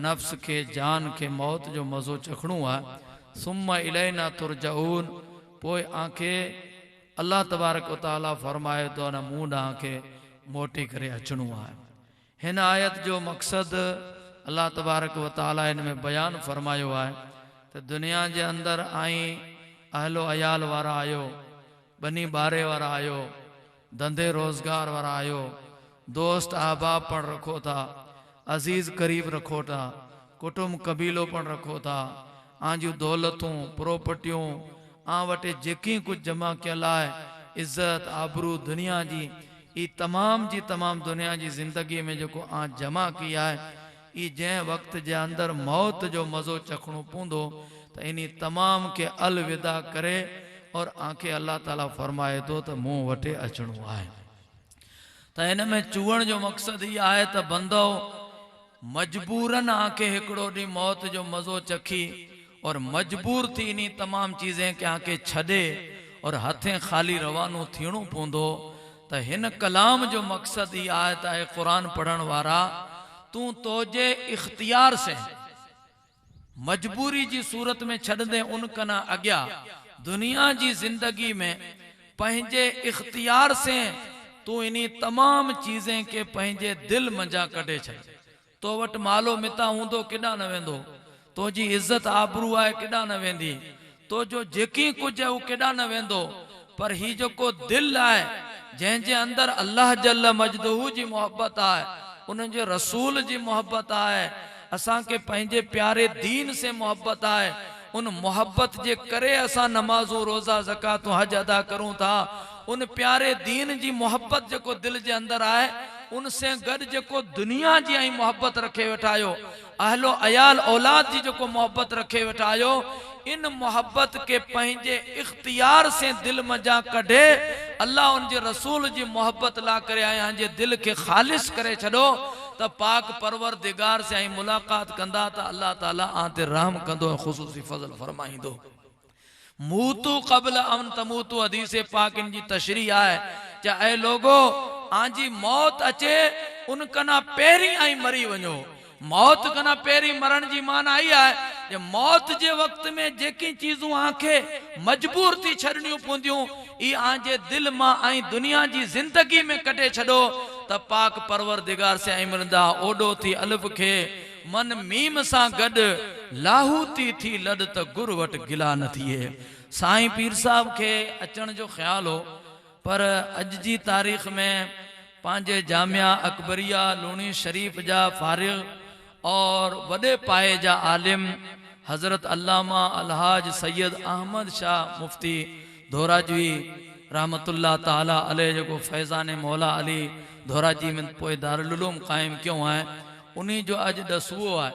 नफ्स के जान के मौत जो मज़ो चखणो है। सुम्मा इलैना तुरजाऊन, पोइ आंखे अल्लाह तबारक व तआला फरमाए तो न मूं ॾांहुं खे मोटी करे अचणो आहे। हिन आयत जो मक़सद अल्लाह तबारक व तआला इन में बयान फरमायो है तो दुनिया जे अंदर आई अहलो अयाल वारा आयो, बनी बारे वारा आयो, धंधे रोजगार वारा आयो, दोस्त अहबाब पण रखो था, अजीज करीब रखो था, कुटुंब कबीलो पण रखो था, आजू दौलतूं प्रॉपर्टियों आ वटे जेकी कुछ जमा कयल आहे, इज्जत आबरू दुनिया जी ई तमाम जी तमाम दुनिया जी जिंदगी में जो आ जमा किया है, ई जै वक्त जे अंदर मौत जो मज़ो चखणो पवंदो तो इन्हीं तमाम के अलविदा करे और आंखे अल्लाह ताला फरमाए तो मुंह वटे अचणो आहे। तो इन में चूअण जो मकसद ये आहे तो बंदो मजबूरन आंखे हिकड़ो डी मौत जो मज़ो चखी और मजबूर थी इन्हीं तमाम चीजें के आंखे छदे और हथें खाली रवानो थियणो पवंदो। तो हिन कलाम जो मकसद ये आहे तो कुरान पढ़न वारा तू तोजे इख्तियार से मजबूरी जी सूरत में छड़ दे उन कना अग्या दुनिया जी जिंदगी में पंहिंजे इख्तियार से तू इन्हीं तमाम चीजें के पंहिंजे दिल मंजा कढे छे। तो वट मालो मिता हूंदो केडा न वेंदो, तो जी इज्जत आबरू आहे केडा न वेंदी, तो जो जेकी कुछ है वो केडा न वेंदो, पर ही जो को दिल आहे जंहिंजे अंदर अल्लाह जल्ल मजदहू जी मोहब्बत आहे, उन जे रसूल जी मोहब्बत आहे, असां के पंहिंजे प्यारे दीन से मोहब्बत आहे, उन मोहब्बत जे करे असां नमाजों रोजा ज़कात हज अदा करूं था। उन प्यारे दीन जी मोहब्बत जो दिल के अंदर आए उनसे गड जो दुनिया जी आई मोहब्बत रखे वेठायो, अहलो अयाल औलाद जी जो मोहब्बत रखे वेठायो, इन मोहब्बत के पंहिंजे इख्तियार से दिल मजा कढे अल्लाह उन जे रसूल जी मोहब्बत ला करे आया जे दिल के खालिस करे छड़ो तो पाक परवरदिगार से आई मुलाकात कंदा तो अल्लाह ताला आते रहम कंदो, खुसूसी फजल फरमाइंदो। मूतू कबल अमन तमूतू हदीस पाक इन जी तशरी है चाहे लोगो आजी मौत अचे उन कना पेरी आई मरी वनो। मौत कना पेरी मरण जी मान आई है जे मौत जे वक्त में जेकी चीजों आंखे मजबूर थी छड़नियों पवंदियूं ई आजे दिल मां आई दुनिया जी जिंदगी में कटे छड़ो त पाक परवरदिगार से आई मिलंदा ओडो थी अलिफ खे मन मीम सा गड लाहूती थी लड त गुर वट गिला न थिए। साईं पीर साहब के अचण जो ख्याल हो, पर अज जी तारीख़ में पांजे जामिया अकबरिया लूणी शरीफ जा फारिग और वडे पाए जा आलिम हज़रत अल्लामा अलहाज सैयद अहमद शाह मुफ्ती धोराजी रहमतुल्लाह ताला अलैह जो फैज़ान मौला अली धोराजी में पोइ दारुल उलूम कायम क्यों है, उन्हीं जो अज दसुओ है,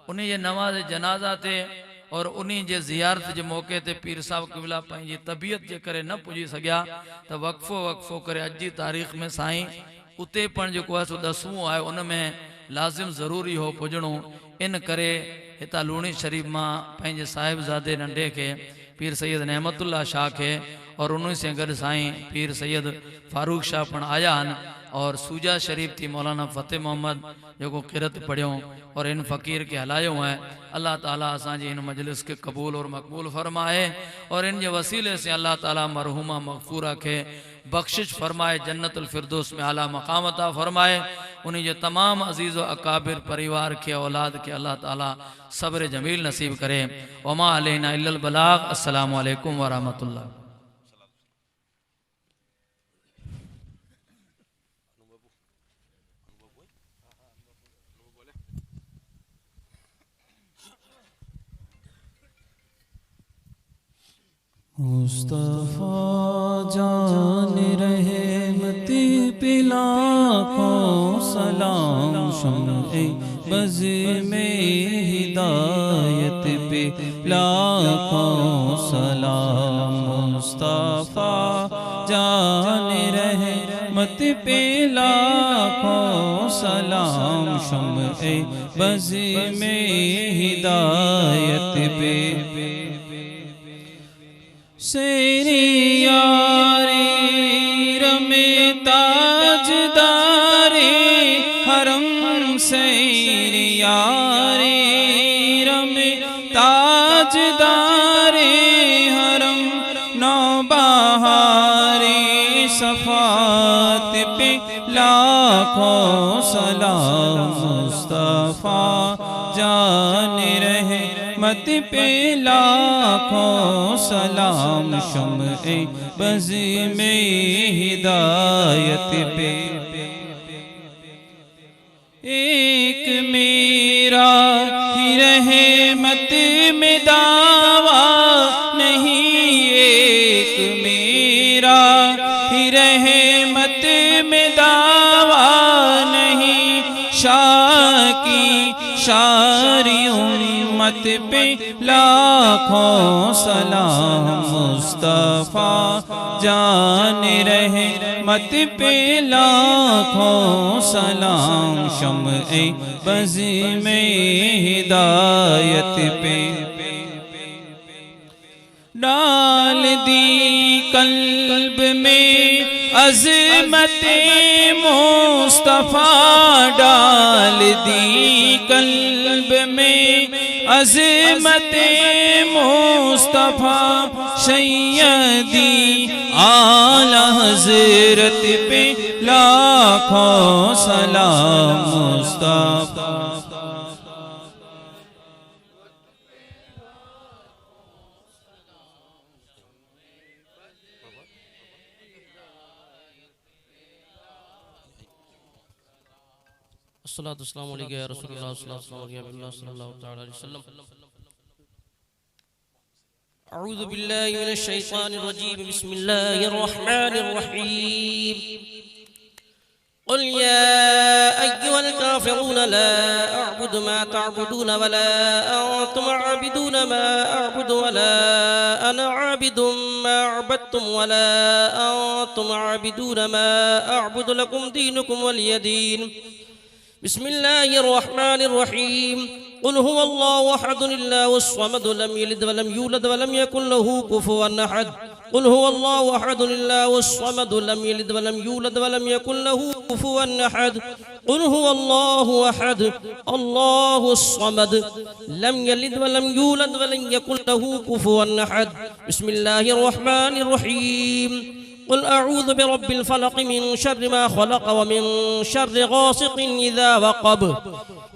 उन्हीं जे नमाज जनाजा ते और उन्हीं जे ज़ियारत जे मौके ते पीर साहब क़िबला पंहिंजी तबीयत जे करे न पुजी सघिया, त वक़फ़ो करे अज जी तारीख़ में साईं उते पण जेको आहे सो दसवो आहे, उन में लाज़िम ज़रूरी हो पुजणो। इन करे हितां लूणी शरीफ मां पंहिंजे साहिबज़ादे नंढे के पीर सैयद नेमतुल्ला शाह के और उन्हीं से गॾु साईं पीर सैयद फारूक शाह पण आया आहिनि और सूजा शरीफ थी मौलाना फ़तेह मोहम्मद जो किरत पढ़ियों और इन फ़कीर के हलायो है। अल्लाह ताला असांजी इन मजलिस के कबूल और मकबूल फरमाए और इन जे वसीले से अल्लाह ताला मरहुमा मग़फ़ूरा के बख्शिश फरमाए, जन्नतुल फिरदौस में आला मकाम अता फरमाए। उन्हीं जे तमाम अजीज़ व अकाबिर परिवार के औलाद के अल्लाह ताला सब्र जमील नसीब करे। वमा अलैना इल्लल बलाग। अस्सलामु अलैकुम व रहमतुल्लाह। मुस्तफा जान रहमती पिला को सलाम, शम्ए बज़ में हिदायत पे लाखों सलाम। मुस्तफा जान रहमत पे लाखों सलाम, शम्ए बज़ में हिदायत पे सेरी यारी रमे ताजदारे हरम, सेरी यारी रमे ताजदारे हरम, नौबहारे सफात पे लाखों सलाम। मुस्तफा जान रहे मत पे लाखों सलाम, शम्ए बज़ में हिदायत पे एक मेरा ही रहमत में दावा नहीं, एक मेरा ही रहमत में दावा नहीं, शाह की शारी उम्मत पे लाखों सलाम। मुस्तफा जान रहे मत पे लाखों सलाम, शम्ए बज़ में हिदायत पे डाल दी कल्ब में अज़मत मुस्तफा, डाल दी कल्ब में अज़मत मुस्तफा, सैयदी आला हज़रत पे लाखों सलाम। मुस्तफा अस्सलातु वस्सलामु अलैका या रसूलल्लाह सल्लल्लाहु अलैहि वसल्लम। अऊज़ु बिल्लाहि मिनश शैतानिर रजीम। बिस्मिल्लाहिर रहमानिर रहीम। क़ुल या अय्युहल काफ़िरून ला अअबुदु मा तअबुदून वला अंतुम आबिदून मा अअबुदु वला अना आबिदुम मा अअबदतुम वला अंतुम आबिदून मा अअबुदु लकुम दीनुकुम वलिय दीन। बिस्मिल्लाहिर्रहमानिर्रहीम। क़ुल हुवल्लाहु अहद अल्लाहुस समद लम यलिद वलम यूलद वलम यकुल लहू कुफुवन अहद। क़ुल हुवल्लाहु अहद अल्लाहुस समद लम यलिद वलम यूलद वलम यकुल लहू कुफुवन अहद। क़ुल हुवल्लाहु अहद अल्लाहुस समद लम यलिद वलम यूलद वलम यकुल लहू कुफुवन अहद। बिस्मिल्लाहिर्रहमानिर्रहीम। क़ुल अऊज़ु बिरब्बिल फ़लक़ मिन शर्रि मा ख़लक़ व मिन शर्रि गासिक़िन इज़ा वक़ब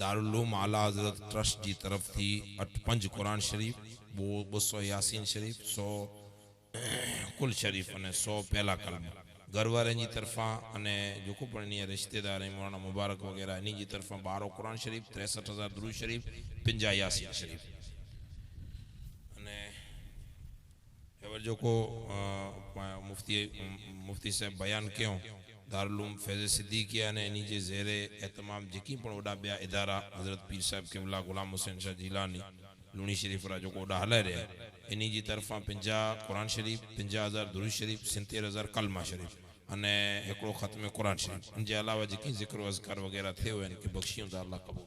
दारुल आला हज़रत ट्रस्ट की तरफ थी 5 कुरान शरीफ 200 यासीन शरीफ 100 कुल शरीफ ने 100 पहला कलमा घर वाले जी तरफा अने जो को पण रिश्तेदार मौलाना मुबारक वगैरह इन जी तरफा 12 कुरान शरीफ 63,000 दुरूद शरीफ 50 यासीन शरीफ अने एवर जो को मुफ्ती साहब बयान क्यों दारुल फैज़ सिद्दीकिया ने इन जे ज़ेरे एहतमाम जेकी पण वॾा ॿिया इदारा हज़रत पीर साहब क़िबला गुलाम हुसैन शाह जिलानी लूणी शरीफ वारा जो को वॾा हलाए रहिया इन जी तरफा 50 कुरान शरीफ 50,000 दुरूद शरीफ 70,000 कलमा शरीफ अने हिकिड़ो ख़त्म कुरान शरीफ इन जे अलावा जेकी ज़िक्र अज़कार वग़ैरह थिए आहिनि कि बख़्शियूं था अल्लाह क़बूल।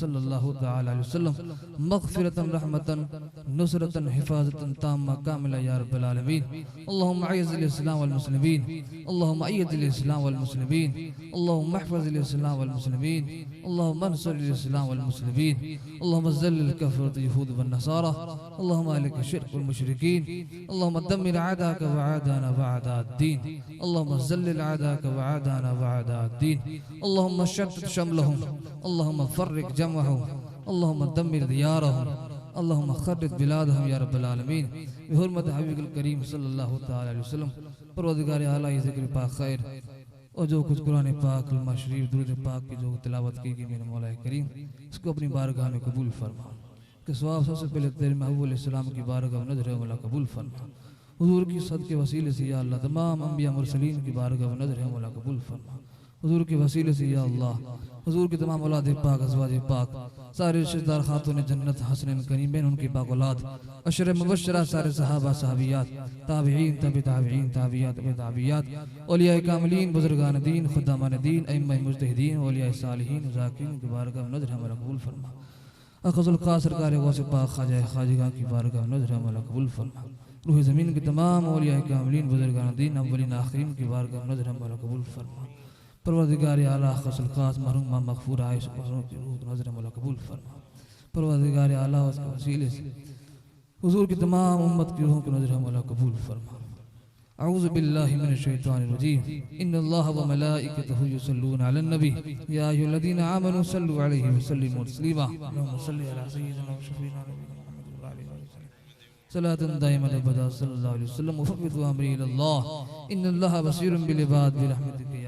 सल्लल्लाहु तआला अलैहि वसल्लम मग़फ़िरतन रहमतन नुसरतन हिफाज़तन ताम्मा कामिला या रब्बल आलमीन। अल्लाहुम्मा अय्यिज़िल इस्लाम वल मुस्लिमीन, अल्लाहुम्मा अय्यिज़िल इस्लाम वल मुस्लिमीन, अल्लाहुम्मा अहफ़िज़िल इस्लाम वल मुस्लिमीन, अल्लाहुम्मा अंसुरिल इस्लाम वल मुस्लिमीन, अल्लाहुम्मा ज़ल्लिल कफ़रत यहूद वन नसारा, अल्लाहुम्मा अहलिक शिर्क वल मुशरिकीन, अल्लाहुम्मा दम्मिर अअदाक व अअदाना व अअदा'द-दीन, अल्लाहुम्मा ज़ल्लिल अअदाक व अअदाना व अअदा'द-दीन, अल्लाहुम्मा शत्तित शमलहुम, अल्लाहुम्मा फ़र्रिक़ जमअहुम, अल्लाहुम्मा दम्मिर दियारहुम, अल्लाहुम्मा खर्रिज बिलादहुम या रब्बल आलमीन बिहुर्मत हबीबिल करीम सल्लल्लाहु तआला अलैहि वसल्लम। परवरदिगार आला ये ज़िक्र पाक खैर और जो कुछ कुरान पाक कलमा शरीफ दुरूद पाक की जो तिलावत की मेरे मौला करीम इसको अपनी बारगाह में कबूल फरमा कि सवाब सबसे पहले तेरे महबूब अलैहिस्सलाम की बारगाह में नज़र मौला कबूल फरमा। हुजूर की सदके वसीले से या अल्लाह तमाम अंबिया मुरसलीन की बारगाह में नज़र मौला कबूल फरमा। हुजूर के वसीले से या अल्लाह हुजूर के तमाम औलाद पाक अज़वाज पाक सारे रिश्तेदार खातून जन्नत हसनैन करीमैन उनकी पाक औलाद अशर मुबश्शरा सारे सहाबा सहाबियात ताबीईन तबी ताबीईन ताबियात तबी ताबियात औलिया कामिलीन बुजुर्गान दीन खुद्दामान दीन अइम्मा मुज्तहिदीन औलिया सालिहीन ज़ाकिरीन की बारगाह में नज़र मौला कबूल फरमा। अक़ज़ुल क़ा सरकार गौस पाक ख्वाजा ख्वाजिगा की बारगाह में नज़र मौला कबूल फरमा। रूह ज़मीन के तमाम औलिया कामिलीन बुजुर्गान दीन अव्वलीन आखिरीन की बारगाह में नज़र मौला कबूल फरमा। परवरदिगार आला ख़ासल ख़ास मरहूम मग़फ़ूर आयश की रूह नज़र मौला कबूल फरमा। परवरदिगार आला उसके वसीले से हुजूर की तमाम उम्मत की रूहों को नज़र मौला कबूल फरमा। अऊज़ु बिल्लाहि मिनश शैतानिर रजीम। इन्नल्लाह व मलाइकतहु युसल्लूना अलन नबी या अय्युहल्लज़ीना आमनू सल्लु अलैहि व सल्लिमू तस्लीमा। अल्लाहुम्मा सल्लि अला सय्यिदिना व शफ़ीना नबीना मुहम्मद व आलिहि व सल्लम सलातन दाइमतन अबदा सल्लल्लाहु अलैहि वसल्लम व फ़व्विदु अमरी इलल्लाह इन्नल्लाह बसीरुन बिल इबाद बिरहमतिका